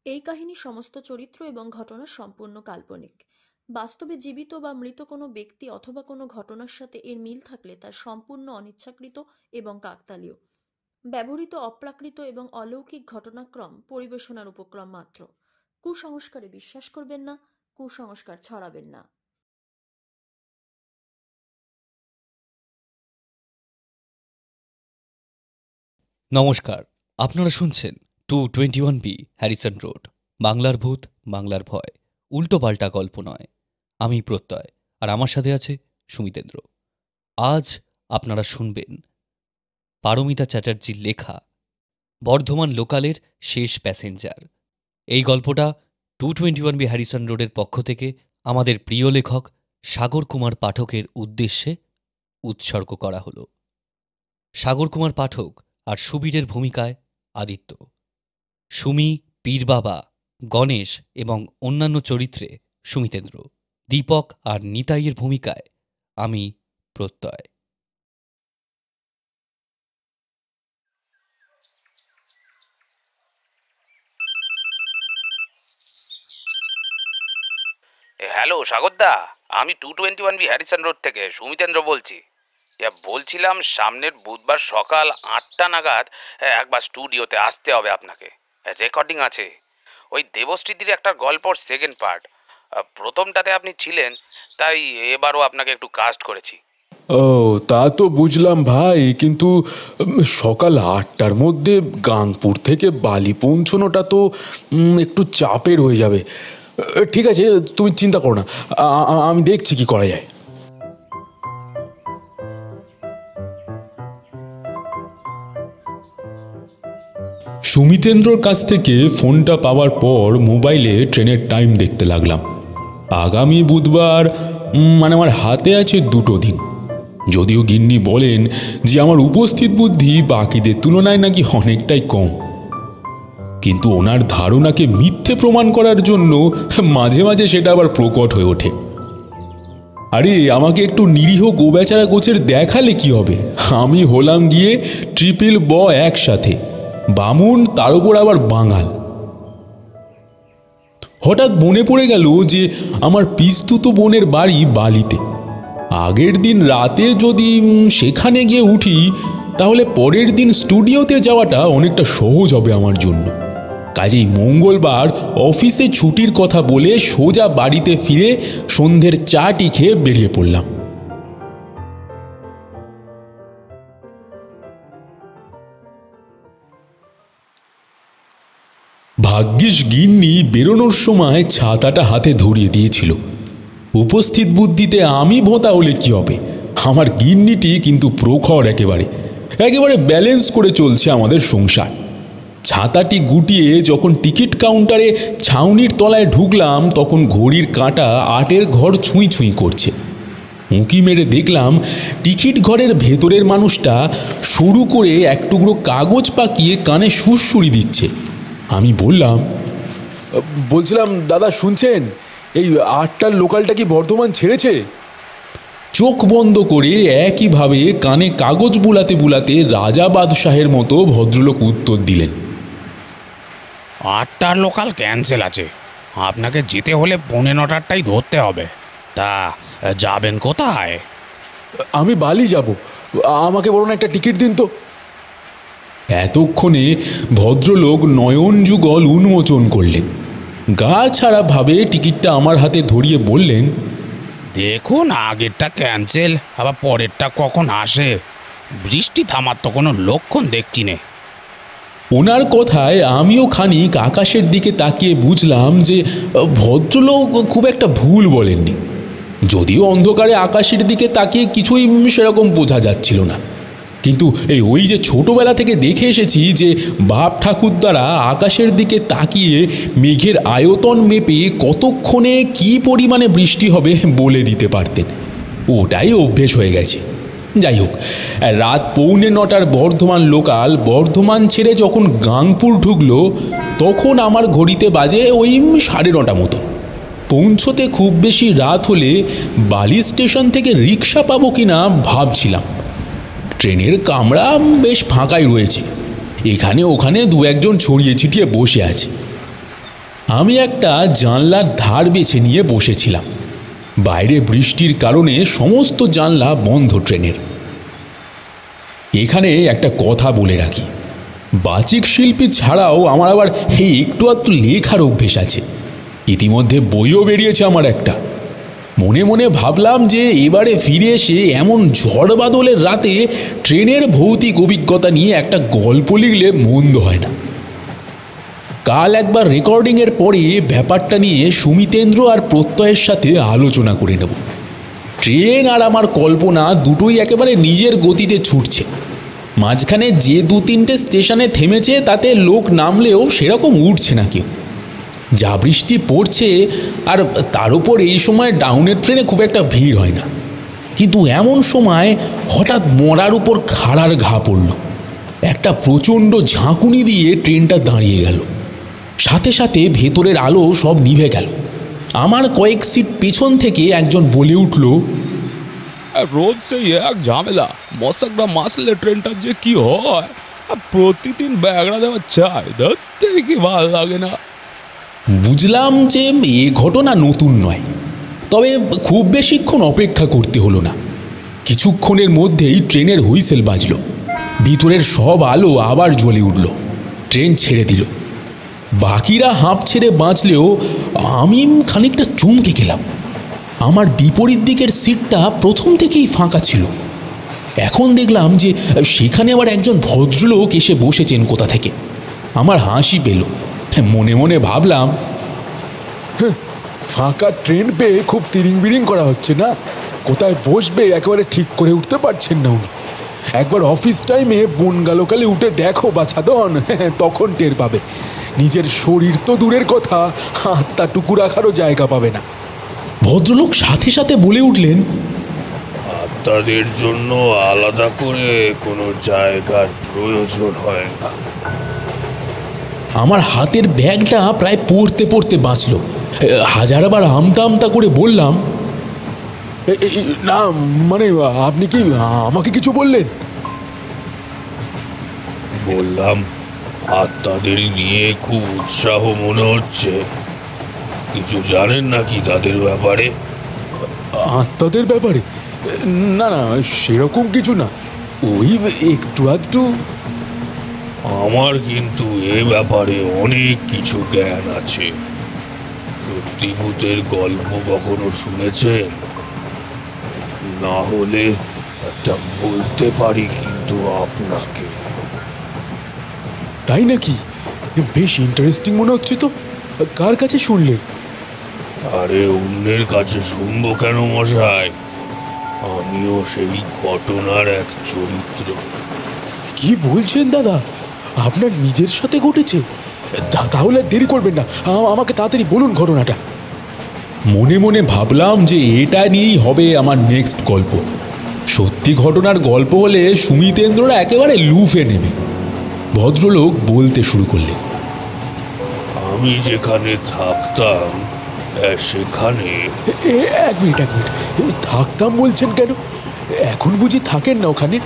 এই কাহিনীর সমস্ত চরিত্র এবং ঘটনা সম্পূর্ণ কাল্পনিক। বাস্তবে জীবিত বা মৃত কোনো ব্যক্তি অথবা কোনো ঘটনার সাথে এর মিল থাকলে তা সম্পূর্ণ অনিচ্ছাকৃত এবং কাকতালীয়। ব্যবহৃত অপ্রাকৃত এবং অলৌকিক ঘটনাক্রম পরিবেশনার উপক্রম মাত্র। কুসংস্কারে বিশ্বাস করবেন না, কুসংস্কার ছড়াবেন না। নমস্কার, আপনারা শুনছেন 221B হ্যারিসন রোড, বাংলার ভূত, বাংলার ভয়, উল্টোপাল্টা গল্প নয়। আমি প্রত্যয়, আর আমার সাথে আছে সুমিতেন্দ্র। আজ আপনারা শুনবেন পারমিতা চ্যাটার্জির লেখা বর্ধমান লোকালের শেষ প্যাসেঞ্জার। এই গল্পটা 221B হ্যারিসন রোডের পক্ষ থেকে আমাদের প্রিয় লেখক সাগর কুমার পাঠকের উদ্দেশ্যে উৎসর্গ করা হলো। সাগর কুমার পাঠক আর সুবীরের ভূমিকায় আদিত্য, সুমি, পীরবাবা, গণেশ এবং অন্যান্য চরিত্রে সুমিতেন্দ্র, দীপক আর নিতাইয়ের ভূমিকায় আমি প্রত্যয়। হ্যালো সাগরদা, আমি 221B হ্যারিসন রোড থেকে সুমিতেন্দ্র বলছি। বলছিলাম সামনের বুধবার সকাল 8টা নাগাদ একবার স্টুডিওতে আসতে হবে আপনাকে। রেকর্ডিং আছে ওই দেবশ্রীদির একটা গল্পর সেকেন্ড পার্ট। প্রথমটাতে আপনি ছিলেন, তাই এবারও আপনাকে একটু কাস্ট করেছি। ও, তা তো বুঝলাম ভাই, কিন্তু সকাল 8টার মধ্যে গাংপুর থেকে বালি পৌঁছনোটা তো একটু চাপের হয়ে যাবে। ঠিক আছে, তুমি চিন্তা করো না, আমি দেখছি কি করা যায়। সুমিতেন্দ্রর কাছ থেকে ফোনটা পাওয়ার পর মোবাইলে ট্রেনের টাইম দেখতে লাগলাম। আগামী বুধবার, মানে আমার হাতে আছে 2 দিন। যদিও গিন্নি বলেন যে আমার উপস্থিত বুদ্ধি বাকিদের তুলনায় নাকি অনেকটাই কম, কিন্তু ওনার ধারণাকে মিথ্যে প্রমাণ করার জন্য মাঝে মাঝে সেটা আবার প্রকট হয়ে ওঠে। আরে, আমাকে একটু নিরীহ গোবেচারা গোছের দেখালে কি হবে? আমি হলাম গিয়ে ট্রিপল ব একসাথে, বামুন, তার উপর আবার বাঙাল। হঠাৎ মনে পড়ে গেল যে আমার পিস্তুত বোনের বাড়ি বালিতে। আগের দিন রাতে যদি সেখানে গিয়ে উঠি, তাহলে পরের দিন স্টুডিওতে যাওয়াটা অনেকটা সহজ হবে আমার জন্য। কাজেই মঙ্গলবার অফিসে ছুটির কথা বলে সোজা বাড়িতে ফিরে সন্ধ্যের চাটি খেয়ে বেরিয়ে পড়লাম। ভাগ্যিস গিন্নি বেরোনোর সময় ছাতাটা হাতে ধরিয়ে দিয়েছিল। উপস্থিত বুদ্ধিতে আমি ভোঁতা হলে কি হবে? আমার গিন্নিটি কিন্তু প্রখর, একেবারে একেবারে ব্যালেন্স করে চলছে আমাদের সংসার। ছাতাটি গুটিয়ে যখন টিকিট কাউন্টারে ছাউনির তলায় ঢুকলাম, তখন ঘড়ির কাঁটা 8-এর ঘর ছুঁই ছুঁই করছে। উঁকি মেরে দেখলাম টিকিট ঘরের ভেতরের মানুষটা শুরু করে এক টুকরো কাগজ পাকিয়ে কানে সুরসুরি দিচ্ছে। আমি বলছিলাম, দাদা শুনছেন, এই 8টার লোকালটা কি বর্ধমান ছেড়েছে? চোখ বন্ধ করে একইভাবে কানে কাগজ বুলাতে বুলাতে রাজা বাদশাহের মতো ভদ্রলোক উত্তর দিলেন, 8টার লোকাল ক্যান্সেল আছে, আপনাকে যেতে হলে 9:15টাই ধরতে হবে। তা যাবেন কোথায়? আমি বালি যাব, আমাকে বরং একটা টিকিট দিন তো। এতক্ষণে ভদ্রলোক নয়ন যুগল উন্মোচন করলেন। গা ছাড়া ভাবে টিকিটটা আমার হাতে ধরিয়ে বললেন, দেখুন, আগেরটা ক্যান্সেল, আবার পরেরটা কখন আসে। বৃষ্টি থামার তো কোনো লক্ষণ দেখছি নে। ওনার কথায় আমিও খানিক আকাশের দিকে তাকিয়ে বুঝলাম যে ভদ্রলোক খুব একটা ভুল বলেননি। যদিও অন্ধকারে আকাশের দিকে তাকিয়ে কিছুই সেরকম বোঝা যাচ্ছিল না, কিন্তু ওই যে ছোটবেলা থেকে দেখে এসেছি যে বাপ ঠাকুরদারা আকাশের দিকে তাকিয়ে মেঘের আয়তন মেপে কতক্ষণে কী পরিমাণে বৃষ্টি হবে বলে দিতে পারতেন। ওটাই অভ্যেস হয়ে গেছে। যাই হোক, রাত 8:45টার বর্ধমান লোকাল বর্ধমান ছেড়ে যখন গাংপুর ঢুকলো, তখন আমার ঘড়িতে বাজে ওই 9:30 মতো। পৌঁছতে খুব বেশি রাত হলে বালি স্টেশন থেকে রিক্সা পাবো কিনা ভাবছিলাম। ট্রেনের কামরা বেশ ফাঁকাই রয়েছে, এখানে ওখানে 2-1 জন ছড়িয়ে ছিটিয়ে বসে আছে। আমি একটা জানলার ধার বেছে নিয়ে বসেছিলাম। বাইরে বৃষ্টির কারণে সমস্ত জানলা বন্ধ ট্রেনের। এখানে একটা কথা বলে রাখি, বাচিক শিল্পী ছাড়াও আমার আবার একটু আধটু লেখার অভ্যেস আছে। ইতিমধ্যে বইও বেরিয়েছে আমার একটা। মনে মনে ভাবলাম যে এবারে ফিরে এসে এমন ঝড় বাদলের রাতে ট্রেনের ভৌতিক অভিজ্ঞতা নিয়ে একটা গল্প লিখলে মন্দ হয় না। কাল একবার রেকর্ডিংয়ের পরে ব্যাপারটা নিয়ে সুমিতেন্দ্র আর প্রত্যয়ের সাথে আলোচনা করে নেব। ট্রেন আর আমার কল্পনা দুটোই একেবারে নিজের গতিতে ছুটছে। মাঝখানে যে 2-3টে স্টেশনে থেমেছে তাতে লোক নামলেও সেরকম উঠছে না কেউ। যা বৃষ্টি পড়ছে, আর তার উপর এই সময় ডাউনের ট্রেনে খুব একটা ভিড় হয় না। কিন্তু এমন সময় হঠাৎ মরার উপর খাড়ার ঘা পড়ল। একটা প্রচণ্ড ঝাঁকুনি দিয়ে ট্রেনটা দাঁড়িয়ে গেল। সাথে সাথে ভেতরের আলো সব নিভে গেল। আমার কয়েক সিট পেছন থেকে একজন বলে উঠল, রোজ সেই এক ঝামেলা, মশাকরা মাসলে ট্রেনটার যে কি হয়, প্রতিদিন ব্যাগড়া দেওয়া চাই, ধরতে কি ভালো লাগে না। বুঝলাম যে এ ঘটনা নতুন নয়, তবে খুব বেশিক্ষণ অপেক্ষা করতে হলো না। কিছুক্ষণের মধ্যেই ট্রেনের হুইসেল বাজল। ভিতরের সব আলো আবার জ্বলে উঠল। ট্রেন ছেড়ে দিল। বাকিরা হাঁপ ছেড়ে বাঁচলেও আমি খানিকটা চমকে গেলাম। আমার বিপরীত দিকের সিটটা প্রথম থেকেই ফাঁকা ছিল। এখন দেখলাম যে সেখানে আবার একজন ভদ্রলোক এসে বসেছেন কোথা থেকে। আমার হাসি পেল। মনে মনে ভাবলাম, ফাঁকা ট্রেন পেয়ে খুব তিরিং বিরিং করা হচ্ছে না, কোথায় বসবে একেবারে ঠিক করে উঠতে পারছেন না উনি। একবার অফিস টাইমে বনগালোকালে উঠে দেখো বাছাদন, তখন টের পাবে। নিজের শরীর তো দূরের কথা, আত্মাটুকু রাখারও জায়গা পাবে না। ভদ্রলোক সাথে সাথে বলে উঠলেন, তাদের জন্য আলাদা করে কোনো জায়গার প্রয়োজন হয় না। আমার হাতের ব্যাগটা প্রায় পড়তে পড়তে বাঁচল। হাজারবার আমতা আমতা করে বললাম, না মানে আপনি কি আমাকে কিছু বললেন? বললাম, আত্মাদের নিয়ে খুব উৎসাহ মনে হচ্ছে। কিছু জানেন নাকি তাদের ব্যাপারে? আত্মাদের ব্যাপারে? না না, সেরকম কিছু না, ওই একটু আধটু। আমার কিন্তু এ ব্যাপারে অনেক কিছু জ্ঞান আছে। সত্যি ভূতের গল্প কখনো শুনেছেন? না হলে একটা বলতে পারি কিন্তু আপনাকে। তাই নাকি? বেশ ইন্টারেস্টিং মনে হচ্ছে তো। কার কাছে শুনলেন? আরে অন্যের কাছে শুনবো কেন মশাই, আমিও সেই ঘটনার এক চরিত্র। কি বলছেন দাদা, আপনার নিজের সাথে ঘটেছে? তাহলে দেরি করবেন না, আমাকে তাড়াতাড়ি বলুন ঘটনাটা। মনে মনে ভাবলাম যে এটা নিয়েই হবে আমার নেক্সট গল্প। সত্যি ঘটনার গল্প হলে সুমিতেন্দ্ররা একেবারে লুফে নেবে। ভদ্রলোক বলতে শুরু করলেন, আমি যেখানে থাকতাম সেখানে। এক মিনিট, থাকতাম বলছেন কেন? এখন বুঝি থাকেন না ওখানে?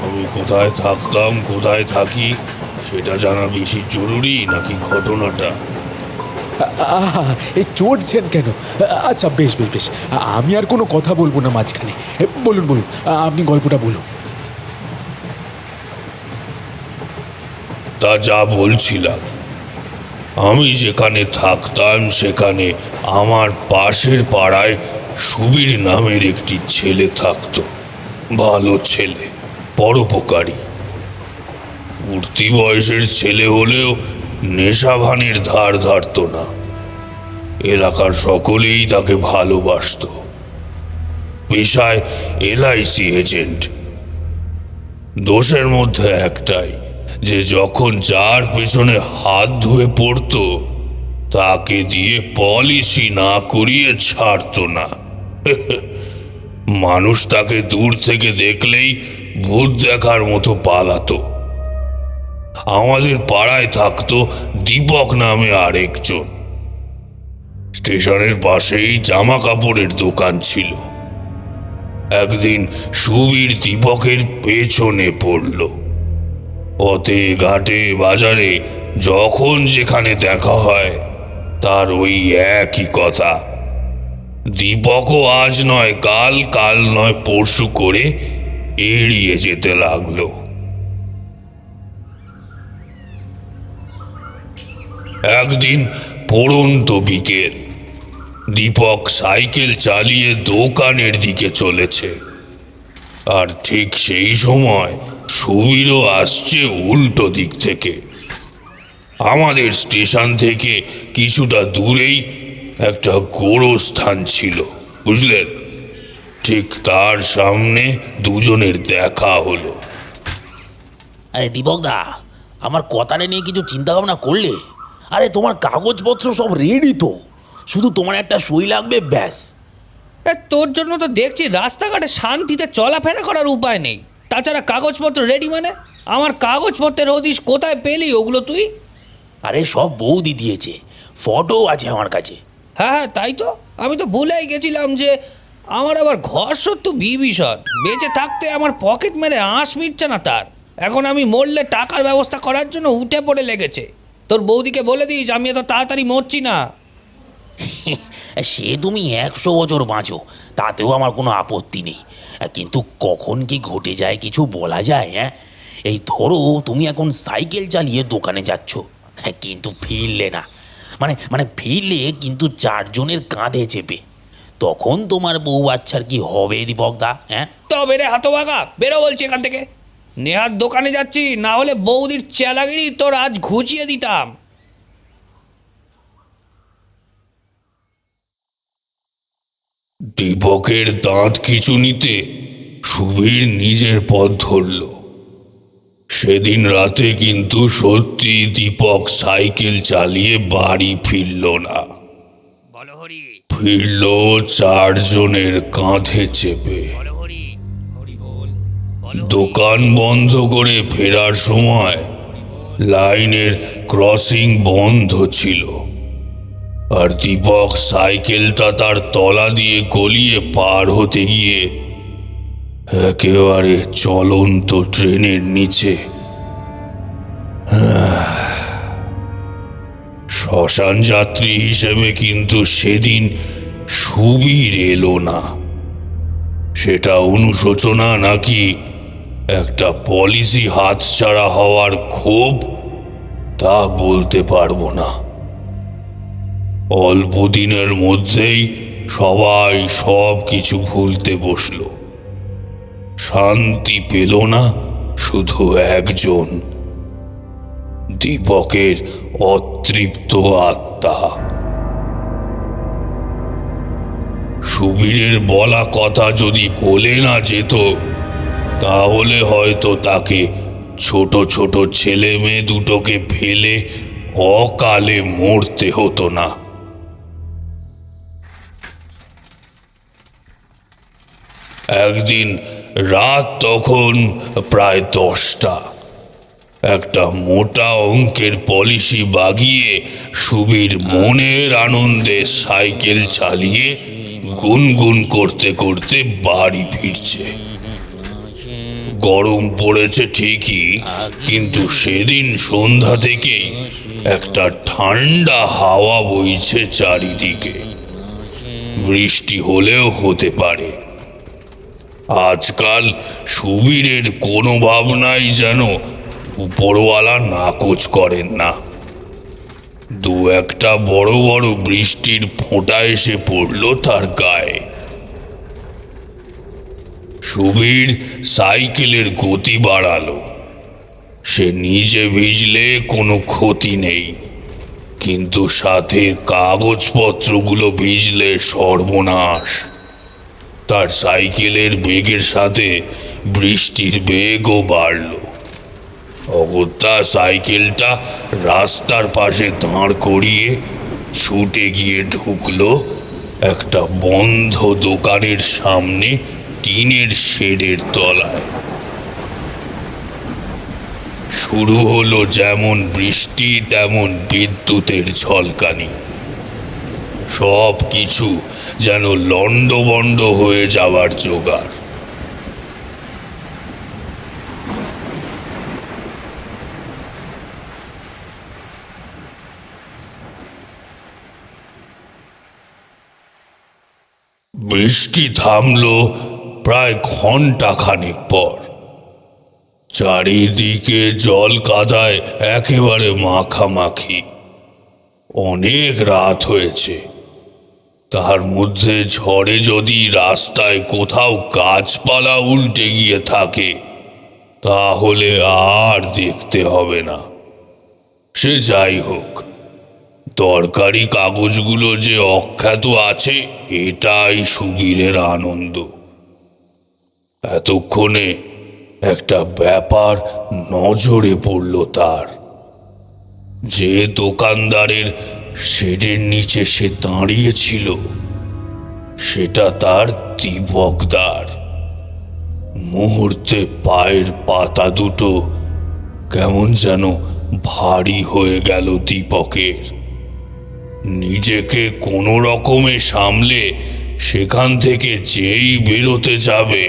আমি কোথায় থাকতাম, কোথায় থাকি, সেটা জানা বেশি জরুরি নাকি ঘটনাটা? চড়ছেন কেন? আচ্ছা বেশ বেশ বেশ, আমি আর কোনো কথা বলবো না মাঝখানে। বলুন বলুন, আপনি গল্পটা বলুন। তা যা বলছিলাম, আমি যেখানে থাকতাম সেখানে আমার পাশের পাড়ায় সুবীর নামের একটি ছেলে থাকতো। ভালো ছেলে, পরোপকারী। উঠতি বয়সের ছেলে হলেও নেশাভানের ধার ধারত না। এলাকার সকলেই তাকে ভালোবাসত। পেশায় LIC এজেন্ট। দোষের মধ্যে একটাই, যে যখন যার পেছনে হাত ধুয়ে পড়তো তাকে দিয়ে পলিসি না করিয়ে ছাড়তো না। মানুষ তাকে দূর থেকে দেখলেই ভূত দেখার মতো পালাতো। আমাদের পাড়ায় থাকতো দীপক নামে আরেকজন। স্টেশনের পাশেই জামা কাপড়ের দোকান ছিল। একদিন সুবীর দীপকের পেছনে পড়ল। পথে ঘাটে বাজারে যখন যেখানে দেখা হয় তার ওই একই কথা। দীপকও আজ নয় কাল, কাল নয় পরশু করে এড়িয়ে যেতে লাগলো। একদিন পড়ন্ত বিকেল, দীপক সাইকেল চালিয়ে দোকানের দিকে চলেছে, আর ঠিক সেই সময় সুবীরও আসছে উল্টো দিক থেকে। আমাদের স্টেশন থেকে কিছুটা দূরেই একটা গোরস্থান ছিল, বুঝলেন? ঠিক তার সামনে দুজনের দেখা হলো। আরে দীপক দা, আমার কথাটা নিয়ে কিছু চিন্তা ভাবনা করলে? আরে তোমার কাগজপত্র সব রেডি তো, শুধু তোমার একটা সই লাগবে, ব্যাস। তোর জন্য তো দেখছি রাস্তাঘাটে শান্তিতে চলাফেরা করার উপায় নেই, তাছাড়া কাগজপত্র রেডি মানে? আমার কাগজপত্রের হদিশ কোথায় পেলি ওগুলো তুই? আরে সব বৌদি দিয়েছে, ফটো আছে আমার কাছে। হ্যাঁ হ্যাঁ, তাই তো, আমি তো ভুলেই গেছিলাম যে আমার আবার ঘর সত্য বিভীষণ। বেঁচে থাকতে আমার পকেট মেরে আঁশ মিটছে না তার, এখন আমি মরলে টাকার ব্যবস্থা করার জন্য উঠে পড়ে লেগেছে। তোর বৌদিকে বলে দিস আমি এত তাড়াতাড়ি মরছি না। সে তুমি 100 বছর বাঁচো, তাতেও আমার কোনো আপত্তি নেই, কিন্তু কখন কি ঘটে যায় কিছু বলা যায়? হ্যাঁ, এই ধরো তুমি এখন সাইকেল চালিয়ে দোকানে যাচ্ছ, কিন্তু ফিরলে না, মানে ফিরলে কিন্তু 4 জনের কাঁধে চেপে, তখন তোমার বউ বাচ্চার কি হবে দীপক দা? হ্যাঁ, তবে রে হাতভাগা, বেরো বলছি এখান থেকে। নেহাত দোকানে যাচ্ছি, না হলে বৌদির চেলাগিরি তোর আজ ঘুচিয়ে দিতাম। দীপকের দাঁত খিঁচুনিতে সুবীর নিজের পথ ধরল। সেদিন রাতে কিন্তু সত্যি দীপক সাইকেল চালিয়ে বাড়ি ফিরল না, ফিরল 4 জনের কাঁধে চেপে। দোকান বন্ধ করে ফেরার সময় লাইনের ক্রসিং বন্ধ ছিল, আর দীপক সাইকেলটা তার তলা দিয়ে গলিয়ে পার হতে গিয়ে একেবারে চলন্ত ট্রেনের নিচে। শ্মশান যাত্রী হিসেবে কিন্তু সেদিন সুবীর এলো না। সেটা অনুশোচনা নাকি একটা পলিসি হাতছাড়া হওয়ার ক্ষোভ, তা বলতে পারবো না। অল্প দিনের মধ্যেই সবাই সব কিছু ভুলতে বসল। শান্তি পেল না শুধু একজন, দীপকের অতৃপ্ত আত্মা। সুবীরের বলা কথা যদি বলে না যেত, তাহলে হয়তো তাকে ছোট ছোট ছেলে মেয়ে দুটোকে ফেলে অকালে মরতে হতো না। একদিন রাত তখন প্রায় 10টা। একটা মোটা অঙ্কের পলিসি বাগিয়ে সুবীর মনের আনন্দে সাইকেল চালিয়ে গুনগুন করতে করতে বাড়ি ফিরছে। গরম পড়েছে ঠিকই, কিন্তু সেদিন সন্ধ্যা থেকেই একটা ঠান্ডা হাওয়া বইছে চারিদিকে। বৃষ্টি হলেও হতে পারে। আজকাল সুবীরের কোনো ভাবনাই যেন উপরওয়ালা নাকচ করেন না। 2-1টা বড় বড় বৃষ্টির ফোঁটা এসে পড়ল তার গায়ে। সুবীর সাইকেলের গতি বাড়ালো। সে নিজে ভিজলে কোনো ক্ষতি নেই, কিন্তু সাথে কাগজপত্রগুলো ভিজলে সর্বনাশ। তার সাইকেলের বেগের সাথে বৃষ্টির বেগও বাড়ল। অগত্যা সাইকেলটা রাস্তার পাশে দাঁড় করিয়ে ছুটে গিয়ে ঢুকলো একটা বন্ধ দোকানের সামনে টিনের শেডের তলায়। শুরু হলো যেমন বৃষ্টি তেমন বিদ্যুতের ঝলকানি। সব কিছু যেন লণ্ডভণ্ড হয়ে যাওয়ার জোগাড়। বৃষ্টি থামলো প্রায় ঘন্টা খানেক পর। চারিদিকে জল কাদায় একেবারে মাখামাখি। অনেক রাত হয়েছে, তার মধ্যে ঝড়ে যদি রাস্তায় কোথাও গাছপালা উল্টে গিয়ে থাকে তাহলে আর দেখতে হবে না। সে যাই হোক, দরকারি কাগজগুলো যে অখ্যাত আছে এটাই সুবীরের আনন্দ। এতক্ষণে একটা ব্যাপার নজরে পড়ল তার। যে দোকানদারের শেডের নিচে সে দাঁড়িয়েছিল সেটা তার দীপকদার। মুহূর্তে পায়ের পাতা দুটো কেমন যেন ভারী হয়ে গেল দীপকের। নিজেকে কোনো রকমে সামলে সেখান থেকে যেই বেরোতে যাবে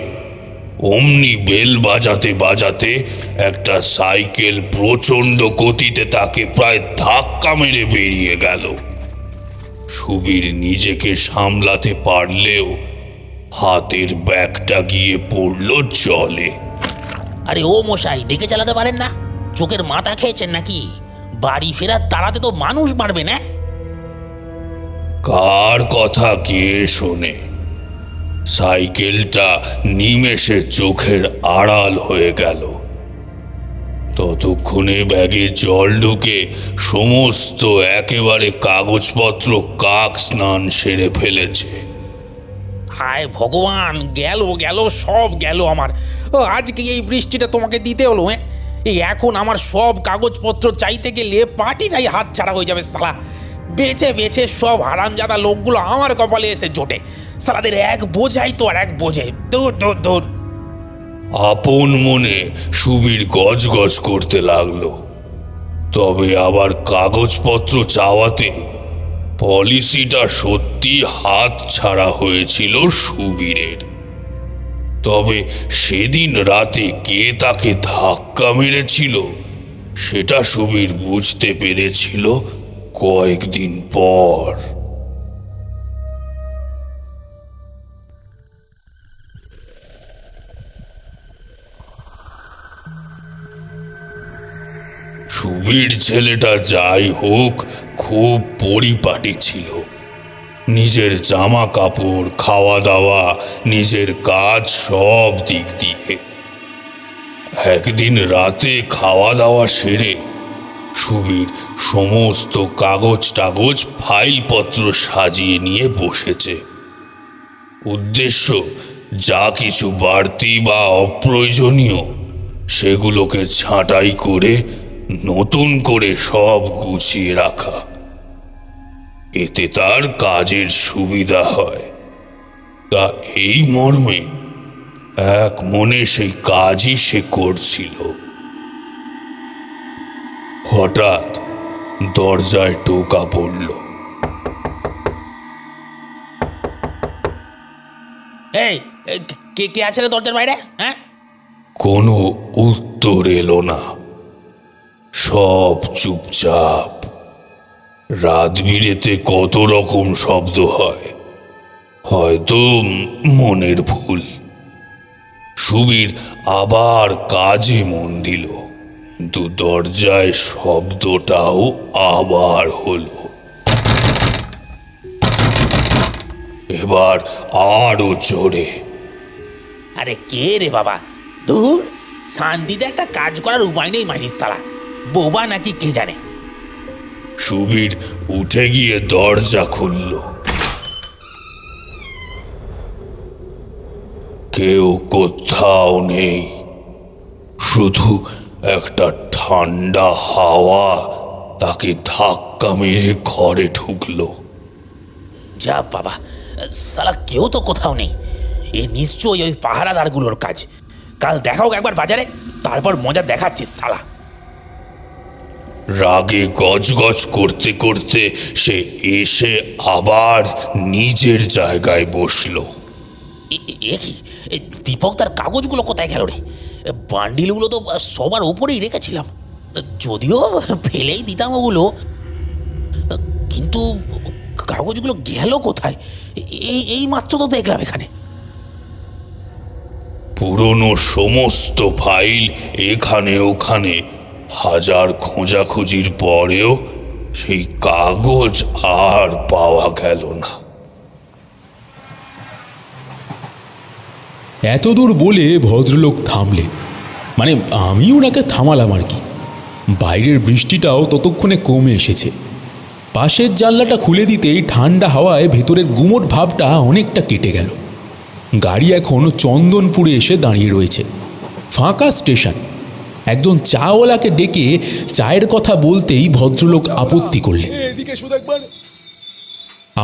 অমনি বেল বাজাতে বাজাতে একটা সাইকেল প্রচণ্ড গতিতে তাকে প্রায় ধাক্কা মেরে বেরিয়ে গেল। সুবীর নিজেকে সামলাতে পারলেও হাতের ব্যাগটা গিয়ে পড়ল জলে। আরে ও মশাই, দেখে চালাতে পারেন না? চোখের মাথা খেয়েছেন নাকি? বাড়ি ফেরার তাড়াতে তো মানুষ মারবে না। কার কথা কে শোনে? সাইকেলটা নিমেষে চোখের আড়াল হয়ে গেল। ততক্ষণে ব্যাগে জল ঢুকে সমস্ত একেবারে কাগজপত্র কাক স্নান সেরে ফেলেছে। হায় ভগবান, গেল গেল সব গেল আমার। ও আজকে এই বৃষ্টিটা তোমাকে দিতে হলো? এই এখন আমার সব কাগজপত্র চাইতে গেলে পার্টিটাই হাত ছাড়া হয়ে যাবে। সালা বেছে বেছে সব হারামজাদা লোকগুলো আমার কপালে এসে জোটে। সালাদের এক বোঝাই তো আর এক বোঝে। দূর দূর দূর। আপন মনে সুবীর গজ গজ করতে লাগলো। তবে আবার কাগজপত্র চাওয়াতে পলিসিটা সত্যি হাত ছাড়া হয়েছিল সুবীরের। তবে সেদিন রাতে কে তাকে ধাক্কা মেরেছিল সেটা সুবীর বুঝতে পেরেছিল কয়েকদিন পর। সুবীর ছেলেটা যাই হোক খুব পরিপাটি ছিল। নিজের জামা কাপড়, খাওয়া দাওয়া, নিজের কাজ সব দিক দিয়ে। একদিন রাতে খাওয়া দাওয়া সেরে সুবীর সমস্ত কাগজ টাগজ ফাইলপত্র সাজিয়ে নিয়ে বসেছে। উদ্দেশ্য যা কিছু বাড়তি বা অপ্রয়োজনীয় সেগুলোকে ছাঁটাই করে নতুন করে সব গুছিয়ে রাখা। এতে তার কাজের সুবিধা হয়। তা এই মর্মে এক মনে সেই কাজই সে করছিল। হঠাৎ দরজায় টোকা পড়ল। এই কে কে আছে রে দরজার বাইরে? হ্যাঁ, কোনো উত্তর এলো না। সব চুপচাপ। রাত বিরেতে কত রকম শব্দ হয়, হয়তো মনের ভুল। সুবীর আবার কাজে মন দিল, কিন্তু দরজায় শব্দটাও আবার হলো। এবার আরো জোরে। আরে কে রে বাবা? দূর, শান্তিতে একটা কাজ করার উপায় নেই মাইনিস সালা। বোবা নাকি কে জানে। সুবীর উঠে গিয়ে দরজা খুলল। কেউ কোথাও নেই, শুধু একটা ঠান্ডা হাওয়া তাকে ধাক্কা মেরে ঘরে ঢুকলো। যা বাবা, সালা কেউ তো কোথাও নেই। এ নিশ্চয়ই ওই পাহারাদারগুলোর কাজ। কাল দেখাও একবার বাজারে, তারপর মজা দেখাচ্ছিস সালা। রাগে গজগজ করতে করতে সে এসে আবার নিজের জায়গায় বসলো। এ কি, দীপক তার কাগজগুলো কোথায় গেল রে? বান্ডিলগুলো তো সবার উপরেই রেখেছিলাম, যদিও ফেলেই দিতাম ওগুলো। কিন্তু কাগজগুলো গেল কোথায়? এই মাত্র তো দেখলাম এখানে। পুরনো সমস্ত ফাইল এখানে ওখানে হাজার খোঁজাখুঁজির পরেও সেই কাগজ আর পাওয়া গেল না। এতদূর বলে ভদ্রলোক থামলেন, মানে আমি ওনাকে থামালাম আর কি। বাইরের বৃষ্টিটাও ততক্ষণে কমে এসেছে। পাশের জানলাটা খুলে দিতেই ঠান্ডা হাওয়ায় ভেতরের গুমোট ভাবটা অনেকটা কেটে গেল। গাড়ি এখন চন্দনপুরে এসে দাঁড়িয়ে রয়েছে। ফাঁকা স্টেশন। একজন চাওয়ালাকে ডেকে চায়ের কথা বলতেই ভদ্রলোক আপত্তি করলেন।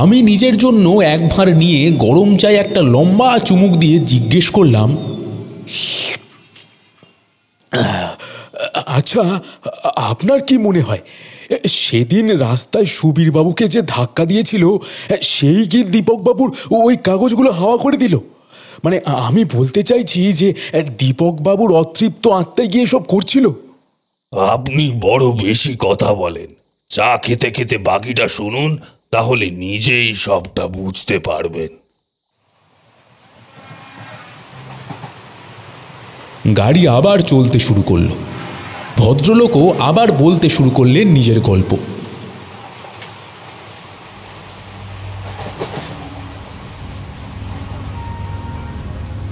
আমি নিজের জন্য এক ভাঁড় নিয়ে গরম চায়ে একটা লম্বা চুমুক দিয়ে জিজ্ঞেস করলাম, আচ্ছা, আপনার কি মনে হয় সেদিন রাস্তায় সুবীরবাবুকে যে ধাক্কা দিয়েছিল সেই কি দীপকবাবুর ওই কাগজগুলো হাওয়া করে দিল? মানে আমি বলতে চাইছি যে দীপকবাবুর অতৃপ্ত আত্মায় গিয়ে সব করছিল। আপনি বড় বেশি কথা বলেন। চা খেতে খেতে বাকিটা শুনুন, তাহলে নিজেই সবটা বুঝতে পারবেন। গাড়ি আবার চলতে শুরু করলো। ভদ্রলোকও আবার বলতে শুরু করলেন নিজের গল্প।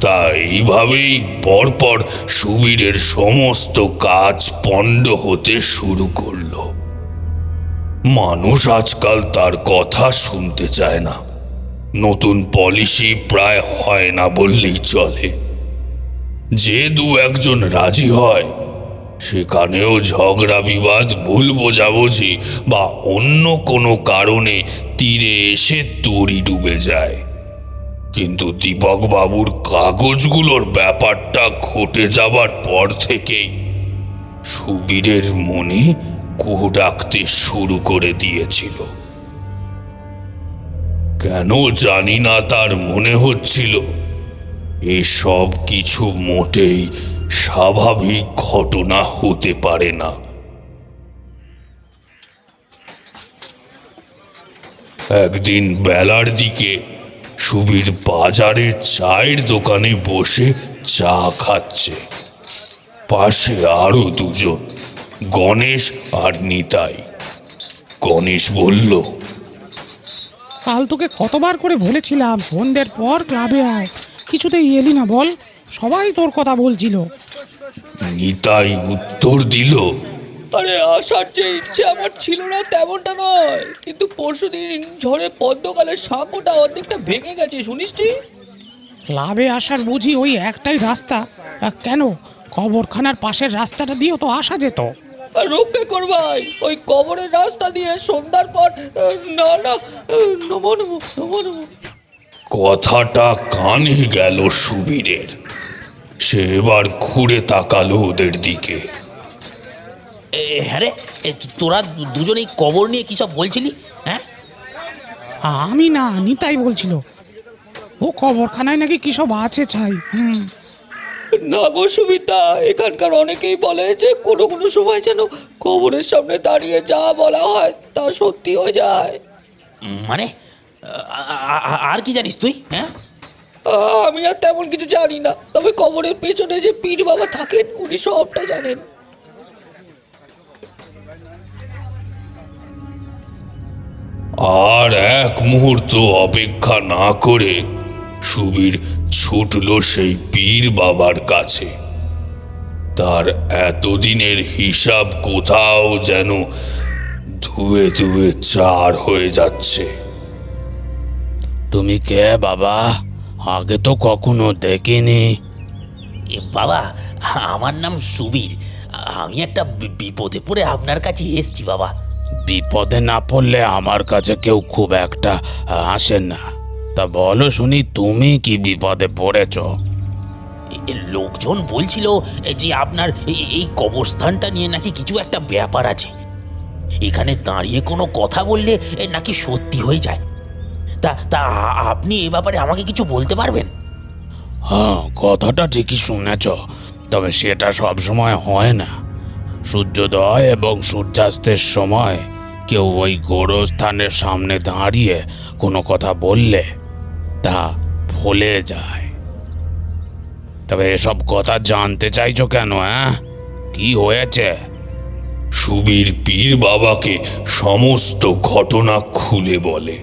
তা এইভাবেই পরপর সুবীরের সমস্ত কাজ পণ্ড হতে শুরু করলো। মানুষ আজকাল তার কথা শুনতে চায় না। নতুন পলিসি প্রায় হয় না বললেই চলে। যে দু একজন রাজি হয়, সেখানেও ঝগড়া বিবাদ, ভুল বোঝাবুঝি বা অন্য কোনো কারণে তীরে এসে তরি ডুবে যায়। কিন্তু দীপকবাবুর কাগজগুলোর ব্যাপারটা ঘটে যাবার পর থেকেই সুবীরের মনে কু ডাকতে শুরু করে দিয়েছিল। কেন জানি না তার মনে হচ্ছিল এসব কিছু মোটেই স্বাভাবিক ঘটনা হতে পারে না। একদিন বেলার দিকে সুবীর বাজারে চায়ের দোকানে বসে চা খাচ্ছে। পাশে আরো দুজন, গণেশ আর নিতাই। গণেশ বলল, কাল তোকে কতবার করে বলেছিলাম সন্ধ্যের পর ক্লাবে আয়, কিছুতেই এলি না বল। সবাই তোর কথা বলছিল। নিতাই উত্তর দিল, আরে আসার যে ইচ্ছে আমার ছিল না তেমনটা নয়, কিন্তু পরশুদিন ঝড়ে পদ্মকালের সাঁকোটা অর্ধেকটা ভেঙে গেছে, শুনিসটি? ক্লাবে আসার বুঝি ওই একটাই রাস্তা? কেন, কবরখানার পাশের রাস্তাটা দিয়েও তো আসা যেত। রক্ষে কর ভাই, ওই কবরের রাস্তা দিয়ে সন্ধ্যার পর না না নমো নমো নমো নমো। কথাটা কানে গেল সুবীরের। সে এবার ঘুরে তাকালো ওদের দিকে। হ্যাঁ রে, তোরা দুজনেই কবর নিয়ে কি সব বলছিলি? হ্যাঁ, আমি না, নিতাই বলছিল। ও কবরখানায় নাকি কি সব আছে ছাই। না গো সুবিতা, এখানকার অনেকেই বলে যে কোনো কোনো সময় যেন কবরের সামনে দাঁড়িয়ে যা বলা হয় তা সত্যি হয়ে যায়। মানে আর কি জানিস তুই? হ্যাঁ, আমি আর তেমন কিছু জানি না, তবে কবরের পেছনে যে পীর বাবা থাকেন উনি সবটা জানেন। আর এক মুহূর্ত অপেক্ষা না করে সুবীর ছুটল সেই পীর বাবার কাছে। তার এতদিনের হিসাব কোথাও যেন ধুয়ে ধুয়ে চার হয়ে যাচ্ছে। তুমি কে বাবা? আগে তো কখনো দেখিনি। বাবা, আমার নাম সুবীর। আমি একটা বিপদে পড়ে আপনার কাছে এসেছি বাবা। বিপদে না পড়লে আমার কাছে কেউ খুব একটা আসেন না। তা বলো শুনি, তুমি কি বিপদে পড়েছ? লোকজন বলছিল যে আপনার এই কবরস্থানটা নিয়ে নাকি কিছু একটা ব্যাপার আছে। এখানে দাঁড়িয়ে কোনো কথা বললে নাকি সত্যি হয়ে যায়। তা আপনি এ ব্যাপারে আমাকে কিছু বলতে পারবেন? হ্যাঁ, কথাটা ঠিকই শুনেছ, তবে সেটা সব সময় হয় না। সূর্যোদয় এবং সূর্যাস্তের সময় কেউ ওই গোরস্থানের সামনে দাঁড়িয়ে কোনো কথা বললে তা ভুলে যায়। তবে এসব কথা জানতে চাইছো কেন? কি হয়েছে? সুবীর পীর বাবাকে সমস্ত ঘটনা খুলে বলে।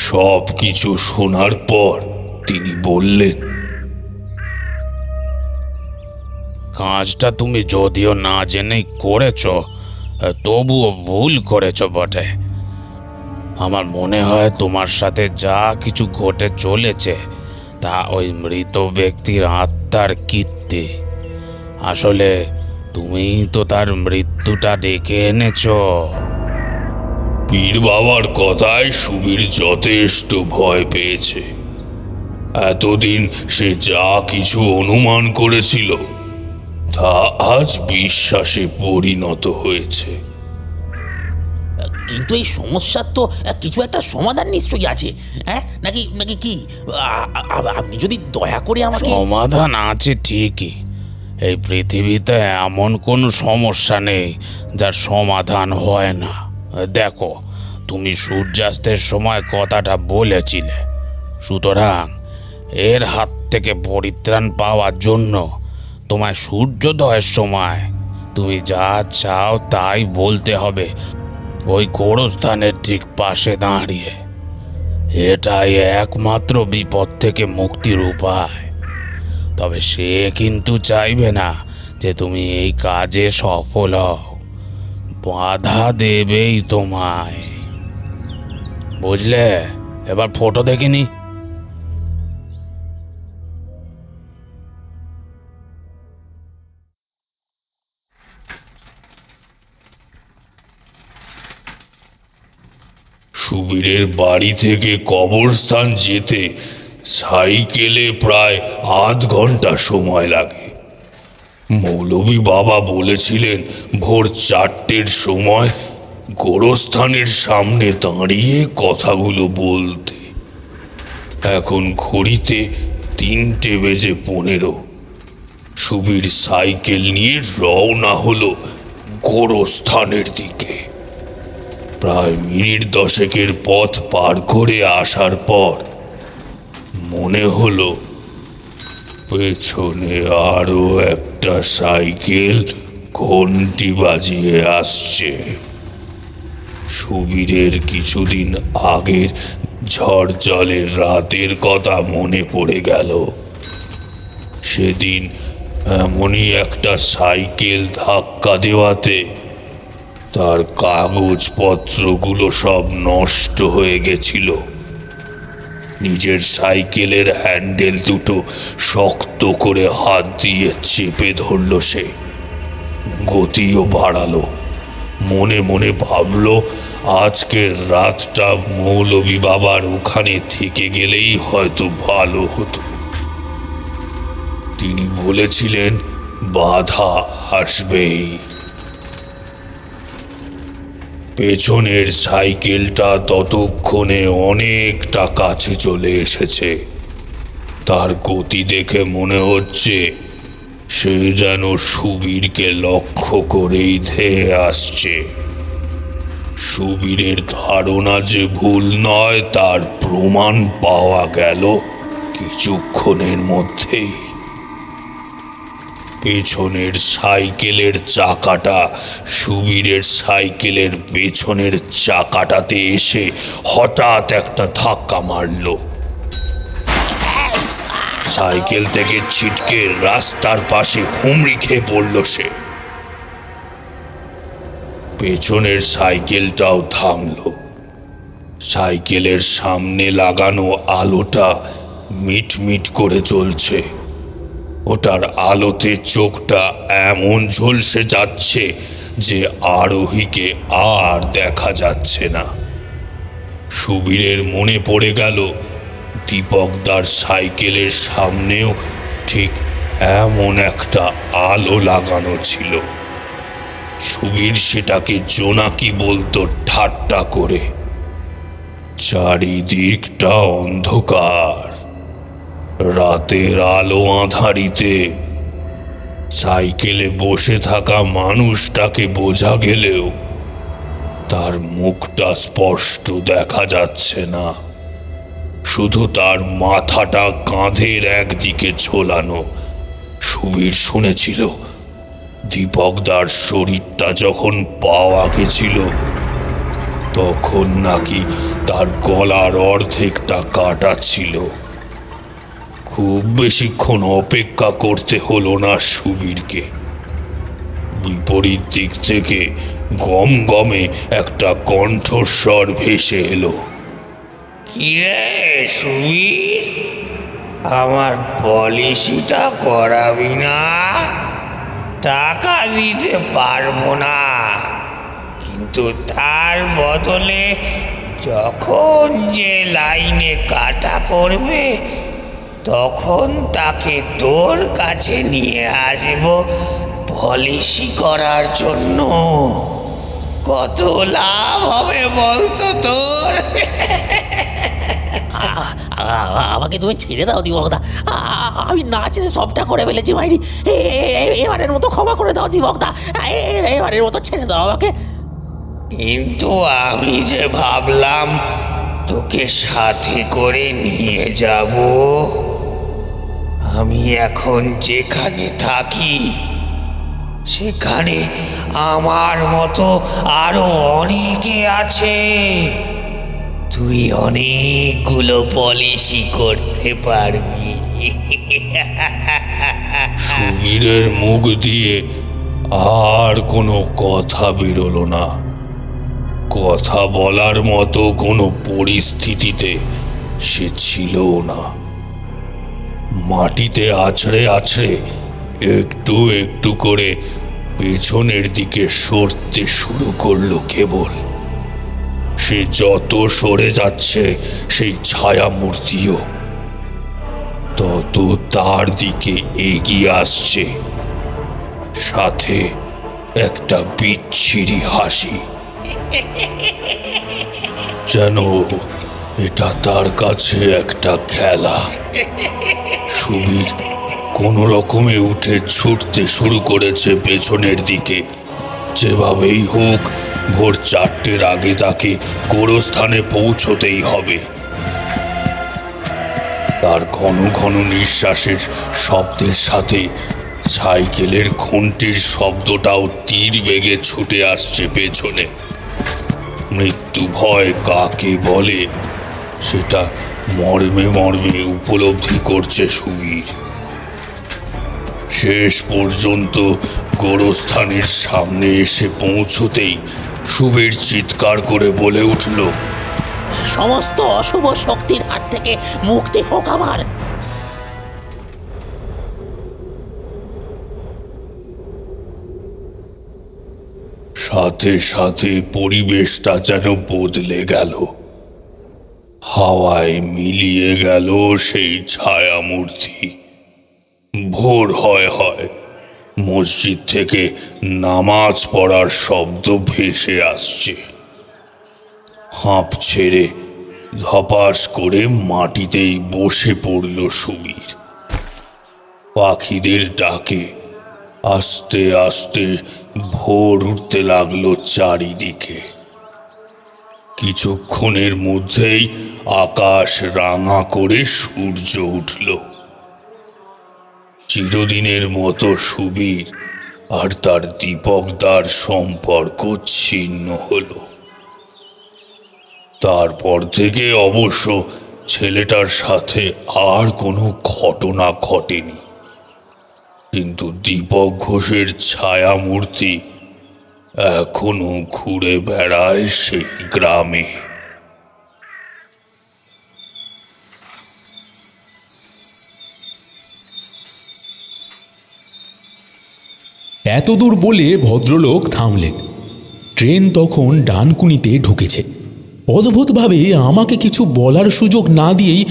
সব কিছু শোনার পর তিনি বললেন, কাজটা তুমি যদিও না জেনেই করেছো, তবুও ভুল করেছো বটে। আমার মনে হয় তোমার সাথে যা কিছু ঘটে চলেছে তা ওই মৃত ব্যক্তির আত্মার কীর্তি। আসলে তুমিই তো তার মৃত্যুটা ডেকে এনেছো। পীর বাবার কথায় সুবীর যথেষ্ট ভয় পেয়েছে। এতদিন সে যা কিছু অনুমান করেছিল তা আজ বিশ্বাসে পরিণত হয়েছে। কিন্তু এই সমস্যার তো কিছু একটা সমাধান নিশ্চয়ই আছে, নাকি নাকি কি? আপনি যদি দয়া করে আমাকে... সমাধান আছে ঠিকই। এই পৃথিবীতে এমন কোনো সমস্যা নেই যার সমাধান হয় না। দেখো, তুমি সূর্যাস্তের সময় কথাটা বলেছিলে, সুতরাং এর হাত থেকে পরিত্রাণ পাওয়ার জন্য তোমায় সূর্যোদয়ের সময় তুমি যা চাও তাই বলতে হবে ওই গোরস্থানের ঠিক পাশে দাঁড়িয়ে। এটাই একমাত্র বিপদ থেকে মুক্তির উপায়। তবে সে কিন্তু চাইবে না যে তুমি এই কাজে সফল হও, বাধা দেবেই তোমায়। বুঝলে? এবার ফটো দেখিনি। সুবীরের বাড়ি থেকে কবরস্থান যেতে সাইকেলে প্রায় আধ ঘন্টা সময় লাগে। মৌলভী বাবা বলেছিলেন ভোর 4টের সময় গোরস্থানের সামনে দাঁড়িয়ে কথাগুলো বলতে। এখন ঘড়িতে 3:15। সুবীর সাইকেল নিয়ে রওনা হলো গোরস্থানের দিকে। প্রায় মিনিট 10 পথ পার করে আসার পর মনে হলো পেছনে আরো একটা সাইকেল ঘন্টি বাজিয়ে আসছে। সুবীরের কিছুদিন আগের ঝড় জলের রাতের কথা মনে পড়ে গেল। সেদিন এমনই একটা সাইকেল ধাক্কা দেওয়াতে তার কাগজপত্রগুলো সব নষ্ট হয়ে গেছিল। নিজের সাইকেলের হ্যান্ডেল দুটো শক্ত করে হাত দিয়ে চেপে ধরল সে। গতিও বাড়ালো। মনে মনে ভাবলো আজকের রাতটা মৌলভী বাবার ওখানে থেকে গেলেই হয়তো ভালো হতো। তিনি বলেছিলেন বাধা আসবেই। পেছনের সাইকেলটা ততক্ষণে অনেকটা কাছে চলে এসেছে। তার গতি দেখে মনে হচ্ছে সে যেন সুবীরকে লক্ষ্য করেই ধেয়ে আসছে। সুবীরের ধারণা যে ভুল নয় তার প্রমাণ পাওয়া গেল কিছুক্ষণের মধ্যেই। পেছনের সাইকেলের চাকাটা সুবীরের সাইকেলের পেছনের চাকাটাতে এসে হঠাৎ একটা ধাক্কা মারল। সাইকেল থেকে ছিটকে রাস্তার পাশে হুমড়ি খেয়ে পড়ল সে। পেছনের সাইকেলটাও থামল। সাইকেলের সামনে লাগানো আলোটা মিটমিট করে জ্বলছে। ওটার আলোতে চোখটা এমন ঝলসে যাচ্ছে যে আরোহীকে আর দেখা যাচ্ছে না। সুবীরের মনে পড়ে গেল দীপকদার সাইকেলের সামনেও ঠিক এমন একটা আলো লাগানো ছিল। সুবীর সেটাকে জোনাকি বলতো ঠাট্টা করে। চারিদিকটা অন্ধকার। রাতের আলো আঁধারিতে সাইকেলে বসে থাকা মানুষটাকে বোঝা গেলেও তার মুখটা স্পষ্ট দেখা যাচ্ছে না, শুধু তার মাথাটা কাঁধের একদিকে ঝোলানো। সুবীর শুনেছিল দীপকদার শরীরটা যখন পাওয়া গেছিল তখন নাকি তার গলার অর্ধেকটা কাটা ছিল। খুব বেশিক্ষণ অপেক্ষা করতে হলো না সুবীরকে। বিপরীত দিক থেকে গম গমে একটা কণ্ঠস্বর ভেসে এলো। কিরে সুবীর, আমার পলিসিটা করাবি না? টাকা দিতে পারবো না, কিন্তু তার বদলে যখন যে লাইনে কাটা পড়বে তখন তাকে তোর কাছে নিয়ে আসবো পলিসি করার জন্য। কত লাভ হবে বলতো তোর? আমাকে তুমি ছেড়ে দাও দীপকদা, আমি না চেয়ে সবটা করে ফেলেছি ভাইরি। এবারের মতো ক্ষমা করে দাও দীপকদা, এবারের মতো ছেড়ে দাও আমাকে। কিন্তু আমি যে ভাবলাম তোকে সাথে করে নিয়ে যাব। আমি এখন যেখানে থাকি সেখানে আমার মতো আরো অনেকে আছে। তুই অনেকগুলো পলিসি করতে পারবি। সুবীরের মুখ দিয়ে আর কোনো কথা বেরোলো না। কথা বলার মতো কোনো পরিস্থিতিতে সে ছিল না। মাটিতে আছড়ে আছড়ে একটু একটু করে পেছনের দিকে সরতে শুরু করলো কেবল। সে যত সরে যাচ্ছে সেই ছায়া মূর্তিও তত তার দিকে এগিয়ে আসছে, সাথে একটা বিচ্ছিরি হাসি। যেন এটা তার কাছে একটা খেলা। সুবীর কোনো রকমে উঠে ছুটতে শুরু করেছে পেছনের দিকে। যেভাবেই হোক ভোর 4টের আগে তাকে গোরস্থানে পৌঁছতেই হবে। তার ঘন ঘন নিঃশ্বাসের শব্দের সাথে সাইকেলের ঘন্টির শব্দটাও তীর বেগে ছুটে আসছে পেছনে। মৃত্যু ভয় কাকে বলে সেটা মর্মে মর্মে উপলব্ধি করছে সুবীর। শেষ পর্যন্ত গোরস্থানের সামনে এসে পৌঁছতেই সুবীর চিৎকার করে বলে উঠল, সমস্ত অশুভ শক্তির হাত থেকে মুক্তি হোক আমার। সাথে সাথে পরিবেশটা যেন বদলে গেল। হাওয়ায় মিলিয়ে গেল সেই ছায়ামূর্তি। ভোর হয় হয় মসজিদ থেকে নামাজ পড়ার শব্দ ভেসে আসছে। হাঁপ ছেড়ে ধপাস করে মাটিতেই বসে পড়ল সুবীর। পাখিদের ডাকে আস্তে আস্তে ভোর উঠতে লাগলো চারিদিকে। কিছুক্ষণের মধ্যেই আকাশ রাঙা করে সূর্য উঠল। চিরদিনের মতো সুবীর আর তার দীপকদার সম্পর্ক ছিন্ন হলো। তারপর থেকে অবশ্য ছেলেটার সাথে আর কোনো ঘটনা ঘটেনি, কিন্তু দীপক ঘোষের ছায়ামূর্তি এখনো ঘুরে বেড়ায় সেই গ্রামে। এতদূর বলে ভদ্রলোক থামলেন। ট্রেন তখন ডানকুনিতে ঢুকেছে। অদ্ভুতভাবে আমাকে কিছু বলার সুযোগ না দিয়েই,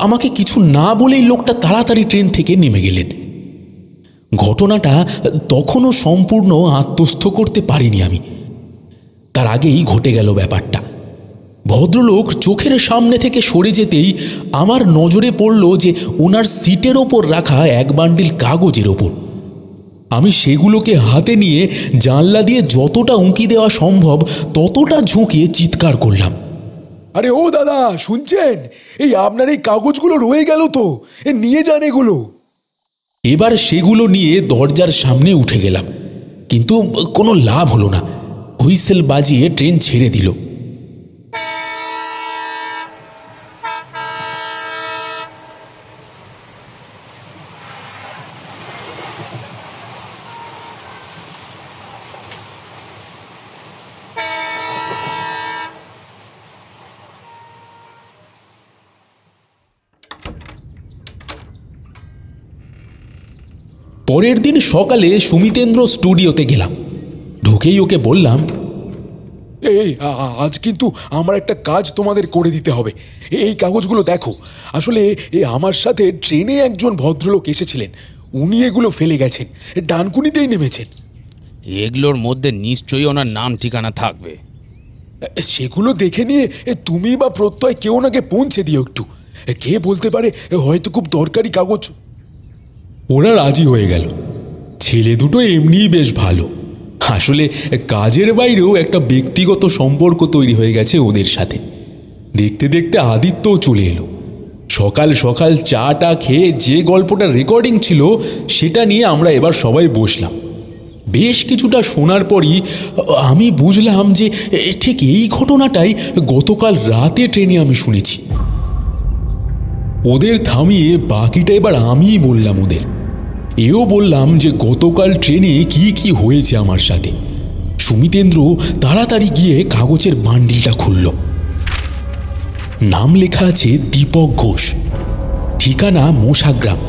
আমাকে কিছু না বলেই লোকটা তাড়াতাড়ি ট্রেন থেকে নেমে গেলেন। ঘটনাটা তখনও সম্পূর্ণ আত্মস্থ করতে পারিনি আমি। তার আগেই ঘটে গেল ব্যাপারটা। ভদ্রলোক চোখের সামনে থেকে সরে যেতেই আমার নজরে পড়ল যে ওনার সিটের ওপর রাখা এক বান্ডিল কাগজের ওপর। আমি সেগুলোকে হাতে নিয়ে জানলা দিয়ে যতটা উঁকি দেওয়া সম্ভব ততটা ঝুঁকিয়ে চিৎকার করলাম, আরে ও দাদা, শুনছেন? এই আপনার এই কাগজগুলো রয়ে গেল তো, নিয়ে যান এগুলো। এবার সেগুলো নিয়ে দরজার সামনে উঠে গেলাম, কিন্তু কোনো লাভ হলো না। হুইসেল বাজিয়ে ট্রেন ছেড়ে দিল। পরের দিন সকালে সুমিতেন্দ্র স্টুডিওতে গেলাম। ঢুকেই ওকে বললাম, এই আজ কিন্তু আমার একটা কাজ তোমাদের করে দিতে হবে। এই কাগজগুলো দেখো, আসলে আমার সাথে ট্রেনে একজন ভদ্রলোক এসেছিলেন, উনি এগুলো ফেলে গেছেন, ডানকুনিতেই নেমেছেন। এগুলোর মধ্যে নিশ্চয়ই ওনার নাম ঠিকানা থাকবে। সেগুলো দেখে নিয়ে তুমি বা প্রত্যয় কেউ ওনাকে পৌঁছে দিও একটু। কে বলতে পারে, হয়তো খুব দরকারি কাগজ। ওরা রাজি হয়ে গেল। ছেলে দুটো এমনিই বেশ ভালো। আসলে কাজের বাইরেও একটা ব্যক্তিগত সম্পর্ক তৈরি হয়ে গেছে ওদের সাথে। দেখতে দেখতে আদিত্যও চলে এলো। সকাল সকাল চাটা খেয়ে যে গল্পটা রেকর্ডিং ছিল সেটা নিয়ে আমরা এবার সবাই বসলাম। বেশ কিছুটা শোনার পরই আমি বুঝলাম যে ঠিক এই ঘটনাটাই গতকাল রাতে ট্রেনে আমি শুনেছি। ওদের থামিয়ে বাকিটা এবার আমিই বললাম ওদের। এও বললাম যে গতকাল ট্রেনে কি কি হয়েছে আমার সাথে। সুমিতেন্দ্র তাড়াতাড়ি গিয়ে কাগজের বান্ডিলটা খুলল। নাম লেখা আছে দীপক ঘোষ, ঠিকানা মোশাগ্রাম।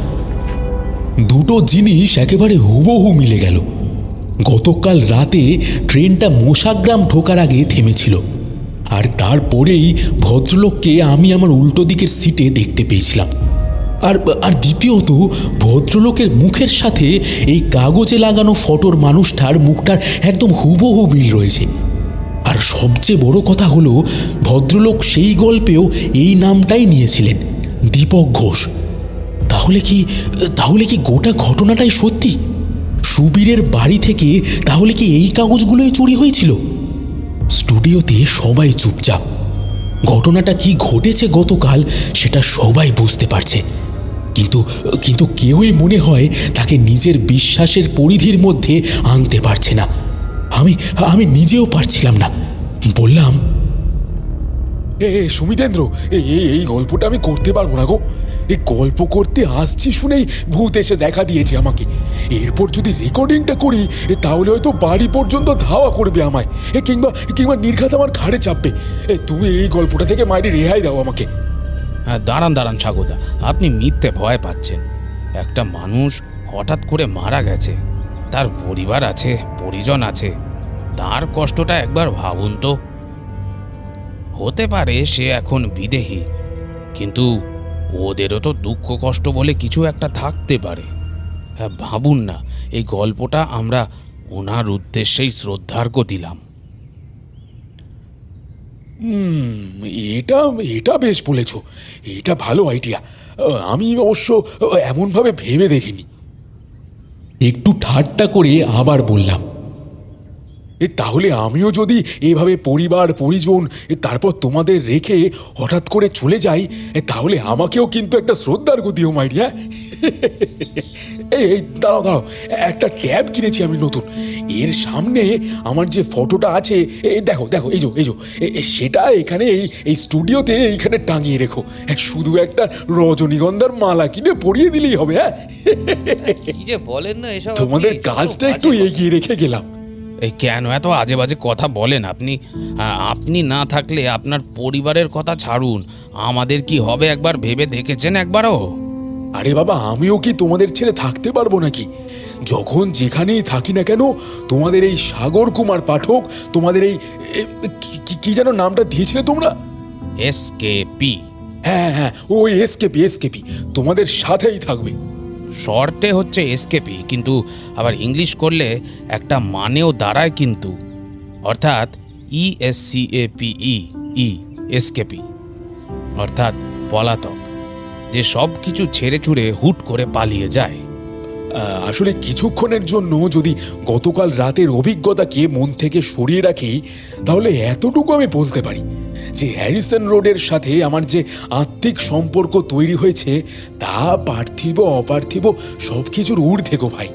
দুটো জিনিস একেবারে হুবহু মিলে গেল। গতকাল রাতে ট্রেনটা মোশাগ্রাম ঢোকার আগে থেমেছিল, আর তারপরেই ভদ্রলোককে আমি আমার উল্টো দিকের সিটে দেখতে পেয়েছিলাম। আর দ্বিতীয়ত, ভদ্রলোকের মুখের সাথে এই কাগজে লাগানো ফটোর মানুষটার মুখটার একদম হুবহু মিল রয়েছে। আর সবচেয়ে বড় কথা হলো, ভদ্রলোক সেই গল্পেও এই নামটাই নিয়েছিলেন, দীপক ঘোষ। তাহলে কি গোটা ঘটনাটাই সত্যি? সুবীরের বাড়ি থেকে তাহলে কি এই কাগজগুলোই চুরি হয়েছিল? স্টুডিওতে সবাই চুপচাপ। ঘটনাটা কি ঘটেছে গতকাল সেটা সবাই বুঝতে পারছে, কিন্তু কেউই মনে হয় তাকে নিজের বিশ্বাসের পরিধির মধ্যে আনতে পারছে না। আমি নিজেও পারছিলাম না। বললাম, সুমিতেন্দ্র, এই গল্পটা আমি করতে পারবো না গো। এই গল্প করতে আসছি শুনেই ভূত এসে দেখা দিয়েছে আমাকে। এরপর যদি রেকর্ডিংটা করি তাহলে হয়তো বাড়ি পর্যন্ত ধাওয়া করবে আমায়, কিংবা নির্ঘাত আমার ঘাড়ে চাপবে। তুমি এই গল্পটা থেকে মাইরে রেহাই দাও আমাকে। হ্যাঁ, দাঁড়ান সাগরদা, আপনি মিথ্যে ভয় পাচ্ছেন। একটা মানুষ হঠাৎ করে মারা গেছে, তার পরিবার আছে, পরিজন আছে, তার কষ্টটা একবার ভাবুন তো। হতে পারে সে এখন বিদেহী, কিন্তু ওদেরও তো দুঃখ কষ্ট বলে কিছু একটা থাকতে পারে। হ্যাঁ, ভাবুন না, এই গল্পটা আমরা ওনার উদ্দেশ্যেই শ্রদ্ধার্ঘ্য দিলাম। এটা বেশ বলেছ, এটা ভালো আইডিয়া। আমি অবশ্য এমনভাবে ভেবে দেখিনি। একটু ঠাট্টা করে আবার বললাম, তাহলে আমিও যদি এভাবে পরিবার পরিজন তারপর তোমাদের রেখে হঠাৎ করে চলে যাই, তাহলে আমাকেও কিন্তু একটা শ্রদ্ধার দিও মাইরি। হ্যাঁ, এই দাঁড়াও, একটা ট্যাব কিনেছি আমি নতুন। এর সামনে আমার যে ফটোটা আছে, দেখো এই যে সেটা এখানে এই স্টুডিওতে এইখানে টাঙিয়ে রেখো। শুধু একটা রজনীগন্ধার মালা কিনে পরিয়ে দিলেই হবে। হ্যাঁ, কি যে বলেন না এসব, তোমাদের কাজটা একটু এগিয়ে রেখে গেলাম। এই কেন এত আজে বাজে কথা বলেন আপনি? আপনি না থাকলে আপনার পরিবারের কথা ছাড়ুন, আমাদের কি হবে একবার ভেবে দেখেছেন একবারও? আরে বাবা, আমিও কি তোমাদের ছেড়ে থাকতে পারবো নাকি? যখন যেখানেই থাকি না কেন, তোমাদের এই সাগর কুমার পাঠক, তোমাদের এই কি যেন নামটা দিয়েছিলে তোমরা? এসকেপি। হ্যাঁ, ওই এসকেপি তোমাদের সাথেই থাকবে। শর্টে হচ্ছে এসকেপি, কিন্তু আবার ইংলিশ করলে একটা মানেও দাঁড়ায় কিন্তু, অর্থাৎ ESCAPE, এসকেপি, অর্থাৎ পলাতক, যে সব কিছু ছেড়ে ছুড়ে হুট করে পালিয়ে যায়। আসলে কিছুক্ষণের জন্য যদি গতকাল রাতের অভিজ্ঞতাকে মন থেকে সরিয়ে রাখি, তাহলে এতটুকু আমি বলতে পারি যে হ্যারিসন রোডের সাথে আমার যে আত্মিক সম্পর্ক তৈরি হয়েছে তা পার্থিব অপার্থিব সব কিছুর ঊর্ধ্বে গো ভাই।